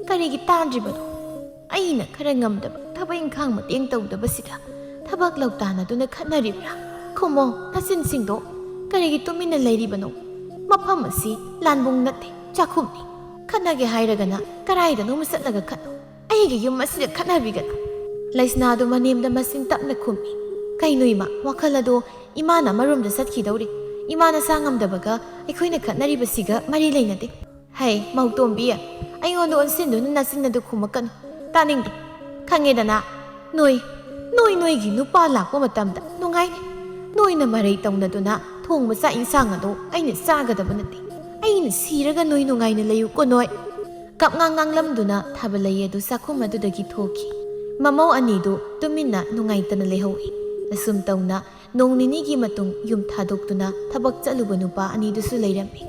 ꯀꯔꯤꯒꯤ ꯇꯥꯗ꯭ꯔꯤꯕꯅꯣ? ꯑꯩꯅ ꯈꯔ ꯉꯝꯗꯕ ꯊꯕꯛ ꯏꯪꯈꯥꯡ ꯃꯇꯦꯡ ꯇꯧꯗꯕꯁꯤꯗ ꯊꯕꯛ ꯂꯧꯇꯥꯟꯅꯗꯨꯅ ꯈꯠꯅꯔꯤꯕ꯭ꯔꯥ? ꯈꯨꯝꯃꯣ ꯅꯆꯤꯟꯁꯤꯡꯗꯣ, ꯀꯔꯤꯒꯤ ꯇꯨꯃꯤꯟꯅ ꯂꯩꯔꯤꯕꯅꯣ? ꯃꯐꯝ ꯑꯁꯤ ꯂꯥꯟꯕꯨꯡ ꯅꯠꯇꯦ, ꯆꯥꯛꯈꯨꯝꯅꯤ꯫ ꯈꯠꯅꯒꯦ ꯍꯥꯏꯔꯒꯅ ꯀꯔꯥꯏꯗꯅꯣꯃ ꯆꯠꯂꯒ ꯈꯠꯅꯧ, ꯑꯩꯒꯤ ꯌꯨꯝ ꯑꯁꯤꯗ ꯈꯠꯅꯕꯤꯒꯅꯨ꯫ ꯂꯩꯁꯅꯥꯗꯨ ꯃꯅꯦꯝꯗ ꯃꯆꯤꯟ ꯇꯞꯅ ꯈꯨꯝꯃꯤ꯫ ꯀꯩꯅꯣ ꯏꯃꯥ, ꯋꯥꯈꯜ ꯑꯗꯣ ꯏꯃꯥꯅ ꯑꯃꯔꯣꯝꯗ ꯆꯠꯈꯤꯗꯧꯔꯤ꯫ ꯏꯃꯥ ꯅꯁꯥ ꯉꯝꯗꯕꯒ ꯑꯩꯈꯣꯏꯅ ꯈꯠꯅꯔꯤꯕꯁꯤꯒ ꯃꯔꯤ ꯂꯩꯅꯗꯦ꯫ ꯍꯩ ꯃꯧꯇꯣꯝꯕꯤ, ꯑꯩꯉꯣꯟꯗ ꯑꯣꯟꯁꯤꯟꯗꯨꯅ ꯅꯆꯤꯟ ꯑꯗꯨ ꯈꯨꯝꯃꯛꯀꯅꯨ, ꯇꯥꯅꯤꯡꯗꯦ꯫ ꯈꯪꯉꯦꯗꯅ ꯅꯣꯏꯒꯤ ꯅꯨꯄꯥ ꯂꯥꯛꯄ ꯃꯇꯝꯗ ꯅꯨꯡꯉꯥꯏꯅꯤ꯫ ꯅꯣꯏꯅ ꯃꯔꯩ ꯇꯧꯅꯗꯨꯅ ꯊꯣꯡꯕ ꯆꯥꯛ ꯏꯟꯁꯥꯡ ꯑꯗꯣ ꯑꯩꯅ ꯆꯥꯒꯗꯕ ꯅꯠꯇꯦ꯫ ꯑꯩꯅ ꯁꯤꯔꯒ ꯅꯣꯏ ꯅꯨꯡꯉꯥꯏꯅ ꯂꯩꯌꯨꯀꯣ ꯅꯣꯏ꯫ ꯀꯞꯉꯥꯡ ꯉꯥꯡꯂꯝꯗꯨꯅ ꯊꯥꯕꯜꯂꯩ ꯑꯗꯨ ꯆꯥꯛꯈꯨꯝ ꯑꯗꯨꯗꯒꯤ ꯊꯣꯛꯈꯤ꯫ ꯃꯃꯧ ꯑꯅꯤꯗꯨ ꯇꯨꯃꯤꯟꯅ ꯅꯨꯡꯉꯥꯏꯇꯅ ꯂꯩꯍꯧꯏ꯫ ꯑꯁꯨꯝ ꯇꯧꯅ ꯅꯣꯡ ꯅꯤꯅꯤꯒꯤ ꯃꯇꯨꯡ ꯌꯨꯝ ꯊꯥꯗꯣꯛꯇꯨꯅ ꯊꯕꯛ ꯆꯠꯂꯨꯕ ꯅꯨꯄꯥ ꯑꯅꯤꯗꯨꯁꯨ ꯂꯩꯔꯝꯃꯤ꯫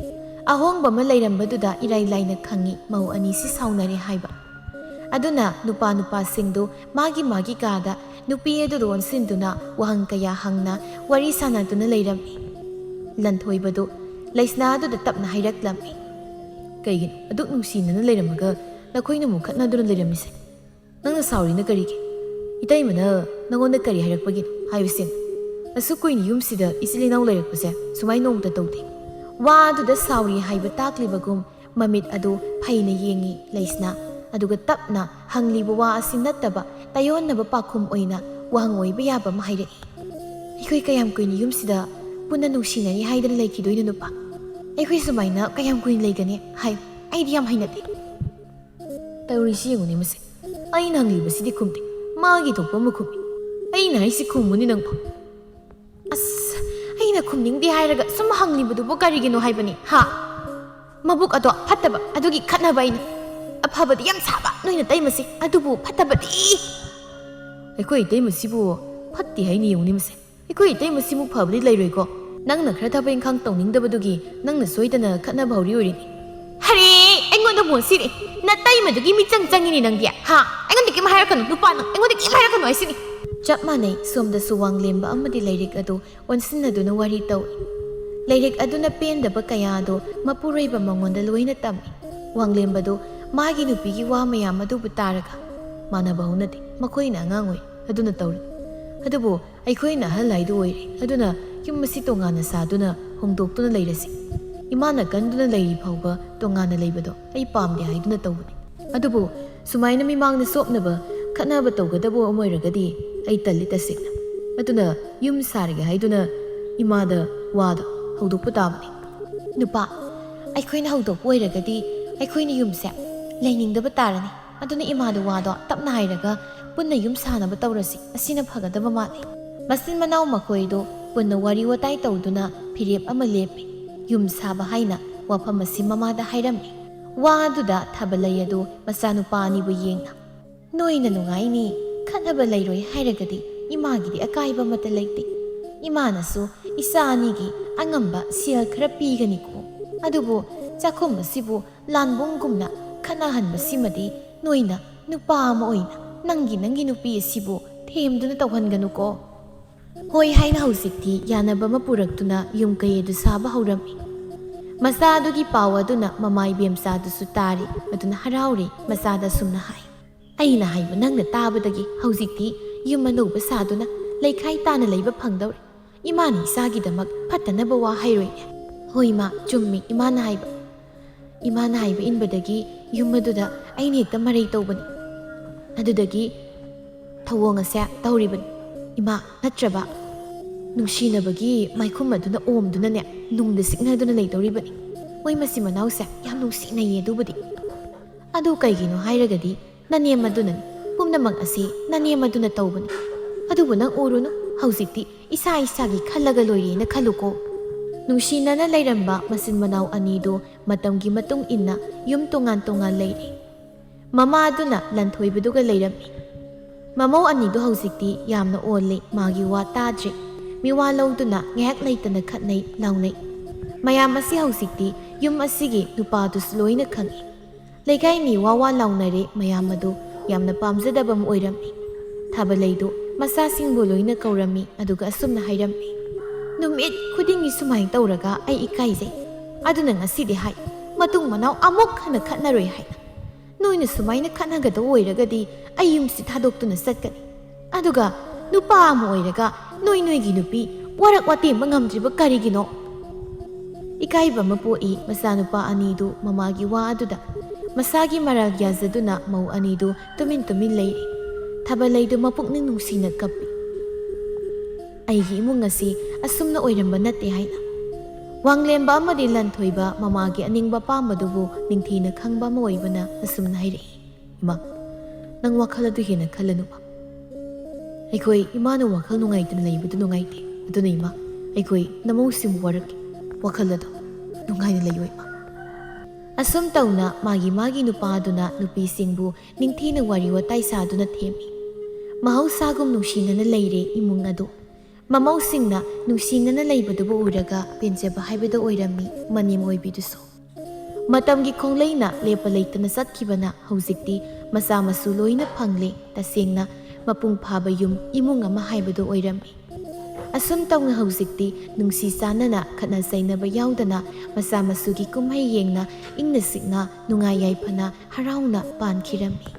ꯑꯍꯣꯡꯕ ꯑꯃ ꯂꯩꯔꯝꯕꯗꯨꯗ ꯏꯔꯥꯏ ꯂꯥꯏꯅ ꯈꯪꯉꯤ ꯃꯧ ꯑꯅꯤꯁꯤ ꯁꯥꯎꯅꯔꯦ ꯍꯥꯏꯕ꯫ ꯑꯗꯨꯅ ꯅꯨꯄꯥꯁꯤꯡꯗꯨ ꯃꯥꯒꯤ ꯀꯥꯗ ꯅꯨꯄꯤ ꯑꯗꯨꯗ ꯑꯣꯟꯁꯤꯟꯗꯨꯅ ꯋꯥꯍꯪ ꯀꯌꯥ ꯍꯪꯅ ꯋꯥꯔꯤ ꯁꯥꯟꯅꯗꯨꯅ ꯂꯩꯔꯝꯃꯤ꯫ ꯂꯟꯊꯣꯏꯕꯗꯨ ꯂꯩꯁꯅꯥ ꯑꯗꯨꯗ ꯇꯞꯅ ꯍꯥꯏꯔꯛꯂꯝꯃꯤ꯫ ꯀꯩꯒꯤꯅꯣ ꯑꯗꯨꯛ ꯅꯨꯡꯁꯤꯅꯅ ꯂꯩꯔꯝꯃꯒ ꯅꯈꯣꯏꯅ ꯑꯃꯨꯛ ꯈꯠꯅꯗꯨꯅ ꯂꯩꯔꯝꯃꯤꯁꯦ? ꯅꯪꯅ ꯁꯥꯎꯔꯤꯅ ꯀꯔꯤꯒꯤ? ꯏꯇꯩꯃꯅ ꯅꯪꯉꯣꯟꯗ ꯀꯔꯤ ꯍꯥꯏꯔꯛꯄꯒꯤꯅꯣ ꯍꯥꯏꯕꯁꯤꯡ? ꯑꯁꯨꯛ ꯀꯨꯏꯅ ꯌꯨꯝꯁꯤꯗ ꯏꯆꯤꯜ ꯏꯅꯥꯎ ꯂꯩꯔꯛꯄꯁꯦ ꯁꯨꯃꯥꯏꯅ ꯅꯣꯡꯃꯇ ꯇꯧꯗꯦ꯫ ꯋꯥ ꯑꯗꯨꯗ ꯁꯥꯎꯔꯤ ꯍꯥꯏꯕ ꯇꯥꯛꯂꯤꯕꯒꯨꯝ ꯃꯃꯤꯠ ꯑꯗꯨ ꯐꯩꯅ ꯌꯦꯡꯉꯤ ꯂꯩꯁꯅꯥ, ꯑꯗꯨꯒ ꯇꯞꯅ ꯍꯪꯂꯤꯕ ꯋꯥ ꯑꯁꯤ ꯅꯠꯇꯕ ꯇꯥꯌꯣꯟꯅꯕ ꯄꯥꯈꯨꯝ ꯑꯣꯏꯅ ꯋꯥꯍꯪ ꯑꯣꯏꯕ ꯌꯥꯕ ꯑꯃ ꯍꯥꯏꯔꯛꯏ꯫ ꯑꯩꯈꯣꯏ ꯀꯌꯥꯝ ꯀꯨꯏꯅ ꯌꯨꯝꯁꯤꯗ ꯄꯨꯟꯅ ꯅꯨꯡꯁꯤꯅꯔꯤ ꯍꯥꯏꯗꯅ ꯂꯩꯈꯤꯗꯣꯏꯅꯣ ꯅꯨꯄꯥ? ꯑꯩꯈꯣꯏ ꯁꯨꯃꯥꯏꯅ ꯀꯌꯥꯝ ꯀꯨꯏꯅ ꯂꯩꯒꯅꯤ ꯍꯥꯏꯌꯨ? ꯑꯩꯗꯤ ꯌꯥꯝ ꯍꯩꯅꯗꯦ꯫ ꯇꯧꯔꯤꯁꯤ ꯌꯦꯡꯉꯨꯅꯦ ꯃꯁꯦ, ꯑꯩꯅ ꯍꯪꯂꯤꯕꯁꯤꯗꯤ ꯈꯨꯝꯗꯦ, ꯃꯥꯒꯤ ꯊꯣꯛꯄ ꯑꯃ ꯈꯨꯝꯃꯤ꯫ ꯑꯩꯅ ꯍꯥꯏꯁꯤ ꯈꯨꯝꯃꯨꯅꯤ ꯅꯪꯕꯨ꯫ ꯑꯁ, ꯑꯩꯅ ꯈꯨꯝꯅꯤꯡꯗꯦ ꯍꯥꯏꯔꯒ ꯁꯨꯝ ꯍꯪꯂꯤꯕꯗꯨꯕꯨ ꯀꯔꯤꯒꯤꯅꯣ ꯍꯥꯏꯕꯅꯤ ꯍꯥ? ꯃꯕꯨꯛ ꯑꯗꯣ ꯐꯠꯇꯕ ꯑꯗꯨꯒꯤ ꯈꯠꯅꯕ ꯑꯩꯅ꯫ ꯑꯐꯕꯗꯤ ꯌꯥꯝ ꯁꯥꯕ ꯅꯣꯏꯅ ꯇꯩꯃꯁꯤ, ꯑꯗꯨꯕꯨ ꯐꯠꯇꯕꯗꯤ ꯑꯩꯈꯣꯏ ꯏꯇꯩꯃꯁꯤꯕꯨ ꯐꯠꯇꯦ ꯍꯥꯏꯅ ꯌꯦꯡꯉꯨꯅꯤ ꯃꯁꯦ꯫ ꯑꯩꯈꯣꯏ ꯏꯇꯩꯃꯁꯤꯃꯨꯛ ꯐꯕꯗꯤ ꯂꯩꯔꯣꯏꯀꯣ꯫ ꯅꯪꯅ ꯈꯔ ꯊꯕꯛ ꯏꯪꯈꯥꯡ ꯇꯧꯅꯤꯡꯗꯕꯗꯨꯒꯤ ꯅꯪꯅ ꯁꯣꯏꯗꯅ ꯈꯠꯅꯕ ꯍꯧꯔꯤ ꯑꯣꯏꯔꯤꯅꯤ꯫ ꯍꯔꯦ, ꯑꯩꯉꯣꯟꯗ ꯃꯣꯠꯁꯤꯔꯦ꯫ ꯅꯇꯩꯃꯗꯨꯒꯤ ꯃꯤꯆꯪ ꯆꯪꯉꯤꯅꯤ ꯅꯪꯗꯤ ꯍꯥ? ꯑꯩꯉꯣꯟꯗ ꯀꯩꯝ ꯍꯥꯏꯔꯛꯀꯅꯨ, ꯅꯨꯄꯥ ꯅꯪ ꯑꯩꯉꯣꯟꯗ ꯀꯩꯝ ꯍꯥꯏꯔꯛꯀꯅꯨ ꯍꯥꯏꯁꯤꯅꯤ꯫ ꯆꯞ ꯃꯥꯟꯅꯩ ꯁꯣꯝꯗꯁꯨ ꯋꯥꯡꯂꯦꯝꯕ ꯑꯃꯗꯤ ꯂꯩꯔꯤꯛ ꯑꯗꯨ ꯑꯣꯟꯁꯤꯟꯅꯗꯨꯅ ꯋꯥꯔꯤ ꯇꯧꯏ꯫ ꯂꯩꯔꯤꯛ ꯑꯗꯨꯅ ꯄꯦꯟꯗꯕ ꯀꯌꯥ ꯑꯗꯨ ꯃꯄꯨꯔꯣꯏꯕ ꯃꯉꯣꯟꯗ ꯂꯣꯏꯅ ꯇꯝꯃꯤ꯫ ꯋꯥꯡꯂꯦꯝꯕꯗꯨ ꯃꯥꯒꯤ ꯅꯨꯄꯤꯒꯤ ꯋꯥ ꯃꯌꯥꯝ ꯑꯗꯨꯕꯨ ꯇꯥꯔꯒ, ꯃꯥꯟꯅꯕ ꯍꯧꯅꯗꯦ, ꯃꯈꯣꯏꯅ ꯑꯉꯥꯡ ꯑꯣꯏ ꯑꯗꯨꯅ ꯇꯧꯔꯤ꯫ ꯑꯗꯨꯕꯨ ꯑꯩꯈꯣꯏꯅ ꯑꯍꯜ ꯍꯥꯏꯗꯨ ꯑꯣꯏꯔꯦ, ꯑꯗꯨꯅ ꯌꯨꯝ ꯑꯁꯤ ꯇꯣꯉꯥꯟꯅ ꯁꯥꯗꯨꯅ ꯍꯣꯡꯗꯣꯛꯇꯨꯅ ꯂꯩꯔꯁꯤ꯫ ꯏꯃꯥꯅ ꯀꯟꯗꯨꯅ ꯂꯩꯔꯤ ꯐꯥꯎꯕ ꯇꯣꯉꯥꯟꯅ ꯂꯩꯕꯗꯣ ꯑꯩ ꯄꯥꯝꯗꯦ ꯍꯥꯏꯗꯨꯅ ꯇꯧꯕꯅꯤ꯫ ꯑꯗꯨꯕꯨ ꯁꯨꯃꯥꯏꯅ ꯃꯤꯃꯥꯡꯗ ꯁꯣꯞꯅꯕ ꯈꯠꯅꯕ ꯇꯧꯒꯗꯕ ꯑꯃ ꯑꯣꯏꯔꯒꯗꯤ ꯑꯩ ꯇꯜꯂꯤ ꯇꯁꯦꯡꯅ. ꯑꯗꯨꯅ ꯌꯨꯝ ꯁꯥꯔꯒꯦ ꯍꯥꯏꯗꯨꯅ ꯏꯃꯥꯗ ꯋꯥꯗꯣ ꯍꯧꯗꯣꯛꯄ ꯇꯥꯕꯅꯤ. ꯅꯨꯄꯥ, ꯑꯩꯈꯣꯏꯅ ꯍꯧꯗꯣꯛꯄ ꯑꯣꯏꯔꯒꯗꯤ ꯑꯩꯈꯣꯏꯅ ꯌꯨꯝꯁꯦ ꯂꯩꯅꯤꯡꯗꯕ ꯇꯥꯔꯅꯤ. ꯑꯗꯨꯅ ꯏꯃꯥꯗ ꯋꯥꯗꯣ ꯇꯞꯅ ꯍꯥꯏꯔꯒ ꯄꯨꯟꯅ ꯌꯨꯝ ꯁꯥꯅꯕ ꯇꯧꯔꯁꯤ. ꯑꯁꯤꯅ ꯐꯒꯗꯕ ꯃꯥꯜꯂꯤ. ꯃꯆꯤꯟ ꯃꯅꯥꯎ ꯃꯈꯣꯏꯗꯣ ꯄꯨꯟꯅ ꯋꯥꯔꯤ ꯋꯥꯇꯥꯏ ꯇꯧꯗꯨꯅ ꯐꯤꯔꯦꯞ ꯑꯃ ꯂꯦꯞꯄꯤ. ꯌꯨꯝ ꯁꯥꯕ ꯍꯥꯏꯅ ꯋꯥꯐꯝ ꯑꯁꯤ ꯃꯃꯥꯗ ꯍꯥꯏꯔꯝꯃꯤ. ꯋꯥ ꯑꯗꯨꯗ ꯊꯥꯕꯜꯂꯩ ꯑꯗꯨ ꯃꯆꯥꯅꯨꯄꯥ ꯑꯅꯤꯕꯨ ꯌꯦꯡꯅ, ꯅꯣꯏꯅ ꯅꯨꯡꯉꯥꯏꯅꯤ, ꯈꯠꯅꯕ ꯂꯩꯔꯣꯏ ꯍꯥꯏꯔꯒꯗꯤ ꯏꯃꯥꯒꯤꯗꯤ ꯑꯀꯥꯏꯕ ꯑꯃꯠꯇ ꯂꯩꯇꯦ. ꯏꯃꯥꯅꯁꯨ ꯏꯆꯥ ꯑꯅꯤꯒꯤ ꯑꯉꯝꯕ ꯁꯦꯜ ꯈꯔ ꯄꯤꯒꯅꯤꯀꯣ. ꯑꯗꯨꯕꯨ ꯆꯥꯛꯈꯨꯝ ꯑꯁꯤꯕꯨ ꯂꯥꯟꯕꯨꯡꯒꯨꯝꯅ ꯈꯠꯅꯍꯟꯕꯁꯤꯃꯗꯤ ꯅꯣꯏꯅ ꯅꯨꯄꯥ ꯑꯃ ꯑꯣꯏꯅ ꯅꯪꯒꯤ ꯅꯨꯄꯤ ꯑꯁꯤꯕꯨ ꯊꯦꯝꯗꯨꯅ ꯇꯧꯍꯟꯒꯅꯨꯀꯣ. ꯍꯣꯏ ꯍꯥꯏꯅ ꯍꯧꯖꯤꯛꯇꯤ ꯌꯥꯅꯕ ꯑꯃ ꯄꯨꯔꯛꯇꯨꯅ ꯌꯨꯝ ꯀꯩ ꯑꯗꯨ ꯁꯥꯕ ꯍꯧꯔꯝꯃꯤ. ꯃꯆꯥ ꯑꯗꯨꯒꯤ ꯄꯥꯎ ꯑꯗꯨꯅ ꯃꯃꯥ ꯏꯕꯦꯝꯆꯥꯗꯨꯁꯨ ꯇꯥꯔꯤ. ꯑꯗꯨꯅ ꯍꯔꯥꯎꯔꯤ. ꯃꯆꯥꯗ ꯁꯨꯝꯅ ꯍꯥꯏ, ꯑꯩꯅ ꯍꯥꯏꯕ ꯅꯪꯅ ꯇꯥꯕꯗꯒꯤ ꯍꯧꯖꯤꯛꯇꯤ ꯌꯨꯝ ꯑꯅꯧꯕ ꯁꯥꯗꯨꯅ ꯂꯩꯈꯥꯏ ꯇꯥꯅ ꯂꯩꯕ ꯐꯪꯗꯧꯔꯦ. ꯏꯃꯥꯅ ꯏꯆꯥꯒꯤꯗꯃꯛ ꯐꯠꯇꯅꯕ ꯋꯥ ꯍꯥꯏꯔꯣꯏꯅꯦ. ꯍꯣꯏ ꯏꯃꯥ, ꯆꯨꯝꯃꯤ ꯏꯃꯥꯅ ꯍꯥꯏꯕ. ꯏꯃꯥꯅ ꯍꯥꯏꯕ ꯏꯟꯕꯗꯒꯤ ꯌꯨꯝ ꯑꯗꯨꯗ ꯑꯩꯅ ꯍꯦꯛꯇ ꯃꯔꯩ ꯇꯧꯕꯅꯤ. ꯑꯗꯨꯗꯒꯤ ꯊꯧꯑꯣꯡ ꯑꯁꯦ ꯇꯧꯔꯤꯕꯅꯤ. ꯏꯃꯥ, ꯅꯠꯇ꯭ꯔꯕ ꯅꯨꯡꯁꯤꯅꯕꯒꯤ ꯃꯥꯏꯈꯨꯝ ꯑꯗꯨꯅ ꯑꯣꯝꯗꯨꯅꯅꯦ ꯅꯨꯡꯗ ꯁꯤꯛꯅꯗꯨꯅ ꯂꯩꯗꯧꯔꯤꯕꯅꯤ. ꯃꯣꯏ ꯃꯆꯤꯟ ꯃꯅꯥꯎꯁꯦ ꯌꯥꯝ ꯅꯨꯡꯁꯤꯅꯩꯌꯦ. ꯑꯗꯨꯕꯨꯗꯤ ꯑꯗꯨ ꯀꯩꯒꯤꯅꯣ ꯍꯥꯏꯔꯒꯗꯤ ꯅꯅꯦꯝ ꯑꯗꯨꯅꯅꯤ. ꯄꯨꯝꯅꯃꯛ ꯑꯁꯤ ꯅꯅꯦꯝ ꯑꯗꯨꯅ ꯇꯧꯕꯅꯤ. ꯑꯗꯨꯕꯨ ꯅꯪ ꯎꯔꯨꯅꯨ, ꯍꯧꯖꯤꯛꯇꯤ ꯏꯁꯥꯒꯤ ꯈꯜꯂꯒ ꯂꯣꯏꯔꯦꯅ ꯈꯜꯂꯨꯀꯣ. ꯅꯨꯡꯁꯤꯅꯅ ꯂꯩꯔꯝꯕ ꯃꯆꯤꯟ ꯃꯅꯥꯎ ꯑꯅꯤꯗꯨ ꯃꯇꯝꯒꯤ ꯃꯇꯨꯡ ꯏꯟꯅ ꯌꯨꯝ ꯇꯣꯉꯥꯟ ꯇꯣꯉꯥꯟ ꯂꯩꯔꯤ. ꯃꯃꯥ ꯑꯗꯨꯅ ꯂꯟꯊꯣꯏꯕꯗꯨꯒ ꯂꯩꯔꯝꯃꯤ. ꯃꯃꯧ ꯑꯅꯤꯗꯨ ꯍꯧꯖꯤꯛꯇꯤ ꯌꯥꯝꯅ ꯑꯣꯜꯂꯤ. ꯃꯥꯒꯤ ꯋꯥ ꯇꯥꯗ꯭ꯔꯤ. ꯃꯤꯋꯥ ꯂꯧꯗꯨꯅ ꯉꯥꯏꯍꯥꯛ ꯂꯩꯇꯅ ꯈꯠꯅꯩ ꯂꯥꯎꯅꯩ. ꯃꯌꯥꯝ ꯑꯁꯤ ꯍꯧꯖꯤꯛꯇꯤ ꯌꯨꯝ ꯑꯁꯤꯒꯤ ꯅꯨꯄꯥꯗꯨꯁꯨ ꯂꯣꯏꯅ ꯈꯪꯏ. ꯂꯩꯀꯥꯏ ꯃꯤ ꯋꯥ ꯂꯥꯎꯅꯔꯦ. ꯃꯌꯥꯝ ꯑꯗꯨ ꯌꯥꯝꯅ ꯄꯥꯝꯖꯗꯕ ꯑꯃ ꯑꯣꯏꯔꯝꯃꯤ. ꯊꯥꯕꯜꯂꯩꯗꯨ ꯃꯆꯥꯁꯤꯡꯕꯨ ꯂꯣꯏꯅ ꯀꯧꯔꯝꯃꯤ. ꯑꯗꯨꯒ ꯑꯁꯨꯝꯅ ꯍꯥꯏꯔꯝꯃꯤ, ꯅꯨꯃꯤꯠ ꯈꯨꯗꯤꯡꯒꯤ ꯁꯨꯃꯥꯏꯅ ꯇꯧꯔꯒ ꯑꯩ ꯏꯀꯥꯏꯖꯩ. ꯑꯗꯨꯅ ꯉꯁꯤꯗꯤ ꯍꯥꯏ, ꯃꯇꯨꯡ ꯃꯅꯥꯎ ꯑꯃꯨꯛ ꯍꯟꯅ ꯈꯠꯅꯔꯣꯏ ꯍꯥꯏꯅ. ꯅꯣꯏꯅ ꯁꯨꯃꯥꯏꯅ ꯈꯠꯅꯒꯗꯕ ꯑꯣꯏꯔꯒꯗꯤ ꯑꯩ ꯌꯨꯝꯁꯤ ꯊꯥꯗꯣꯛꯇꯨꯅ ꯆꯠꯀꯅꯤ. ꯑꯗꯨꯒ ꯅꯨꯄꯥ ꯑꯃ ꯑꯣꯏꯔꯒ ꯅꯣꯏꯒꯤ ꯅꯨꯄꯤ ꯋꯥꯔꯛ ꯋꯥꯇꯦꯝꯕ ꯉꯝꯗ꯭ꯔꯤꯕ ꯀꯔꯤꯒꯤꯅꯣ? ꯏꯀꯥꯏꯕ ꯑꯃ ꯄꯣꯛꯏ ꯃꯆꯥꯅꯨꯄꯥ ꯑꯅꯤꯗꯨ ꯃꯃꯥꯒꯤ ꯋꯥ ꯑꯗꯨꯗ. ꯃꯁꯥꯒꯤ ꯃꯔꯥꯜ ꯌꯥꯖꯗꯨꯅ ꯃꯧ ꯑꯅꯤꯗꯨ ꯇꯨꯃꯤꯟ ꯂꯩꯔꯤ. ꯊꯥꯕꯜꯂꯩꯗꯨ ꯃꯄꯨꯛꯅꯤꯡ ꯅꯨꯡꯁꯤꯅ ꯀꯞꯄꯤ. ꯑꯩꯒꯤ ꯏꯃꯨꯡ ꯑꯁꯤ ꯑꯁꯨꯝꯅ ꯑꯣꯏꯔꯝꯕ ꯅꯠꯇꯦ ꯍꯥꯏꯅ. ꯋꯥꯡꯂꯦꯝꯕ ꯑꯃꯗꯤ ꯂꯟꯊꯣꯏꯕ ꯃꯃꯥꯒꯤ ꯑꯅꯤꯡꯕ ꯄꯥꯝꯕꯗꯨꯕꯨ ꯅꯤꯡꯊꯤꯅ ꯈꯪꯕ ꯑꯃ ꯑꯣꯏꯕꯅ ꯑꯁꯨꯝꯅ ꯍꯥꯏꯔꯛꯏ, ꯏꯃꯥ, ꯅꯪ ꯋꯥꯈꯜ ꯑꯗꯨ ꯍꯦꯟꯅ ꯈꯜꯂꯅꯨꯕ. ꯑꯩꯈꯣꯏ ꯏꯃꯥꯅ ꯋꯥꯈꯜ ꯅꯨꯡꯉꯥꯏꯇꯅ ꯂꯩꯕꯗꯨ ꯅꯨꯡꯉꯥꯏꯇꯦ. ꯑꯗꯨꯅ ꯏꯃꯥ, ꯑꯩꯈꯣꯏ ꯅꯃꯧꯁꯤꯡꯕꯨ ꯋꯥꯔꯛꯀꯦ. ꯋꯥꯈꯜ ꯑꯗꯣ ꯅꯨꯡꯉꯥꯏꯅ ꯂꯩꯌꯣ ꯏꯃꯥ. ꯑꯁꯨꯝ ꯇꯧꯅ ꯃꯥꯒꯤ ꯅꯨꯄꯥꯗꯨꯅ ꯅꯨꯄꯤꯁꯤꯡꯕꯨ ꯅꯤꯡꯊꯤꯅ ꯋꯥꯔꯤ ꯋꯥꯇꯥꯏ ꯁꯥꯗꯨꯅ ꯊꯦꯝꯃꯤ. ꯃꯍꯧꯁꯥꯒꯨꯝ ꯅꯨꯡꯁꯤꯅꯅ ꯂꯩꯔꯦ ꯏꯃꯨꯡ ꯑꯗꯨ. ꯃꯃꯧꯁꯤꯡꯅ ꯅꯨꯡꯁꯤꯅꯅ ꯂꯩꯕꯗꯨꯕꯨ ꯎꯔꯒ ꯄꯦꯟꯖꯕ ꯍꯥꯏꯕꯗꯨ ꯑꯣꯏꯔꯝꯃꯤ ꯃꯅꯦꯝ ꯑꯣꯏꯕꯤꯗꯨꯁꯨ. ꯃꯇꯝꯒꯤ ꯈꯣꯡꯂꯩꯅ ꯂꯦꯞꯄ ꯂꯩꯇꯅ ꯆꯠꯈꯤꯕꯅ ꯍꯧꯖꯤꯛꯇꯤ ꯃꯆꯥ ꯃꯁꯨ ꯂꯣꯏꯅ ꯐꯪꯂꯦ. ꯇꯁꯦꯡꯅ ꯃꯄꯨꯡ ꯐꯥꯕ ꯌꯨꯝ ꯏꯃꯨꯡ ꯑꯃ ꯍꯥꯏꯕꯗꯨ ꯑꯣꯏꯔꯝꯃꯤ. ꯑꯁꯨꯝ ꯇꯧꯅ ꯍꯧꯖꯤꯛꯇꯤ ꯅꯨꯡꯁꯤ ꯆꯥꯟꯅꯅ ꯈꯠꯅ ꯆꯩꯅꯕ ꯌꯥꯎꯗꯅ ꯃꯆꯥ ꯃꯁꯨꯒꯤ ꯀꯨꯝꯍꯩ ꯌꯦꯡꯅ ꯏꯪꯅ ꯆꯤꯛꯅ ꯅꯨꯡꯉꯥꯏ ꯌꯥꯏꯐꯅ ꯍꯔꯥꯎꯅ ꯄꯥꯟꯈꯤꯔꯝꯃꯤ.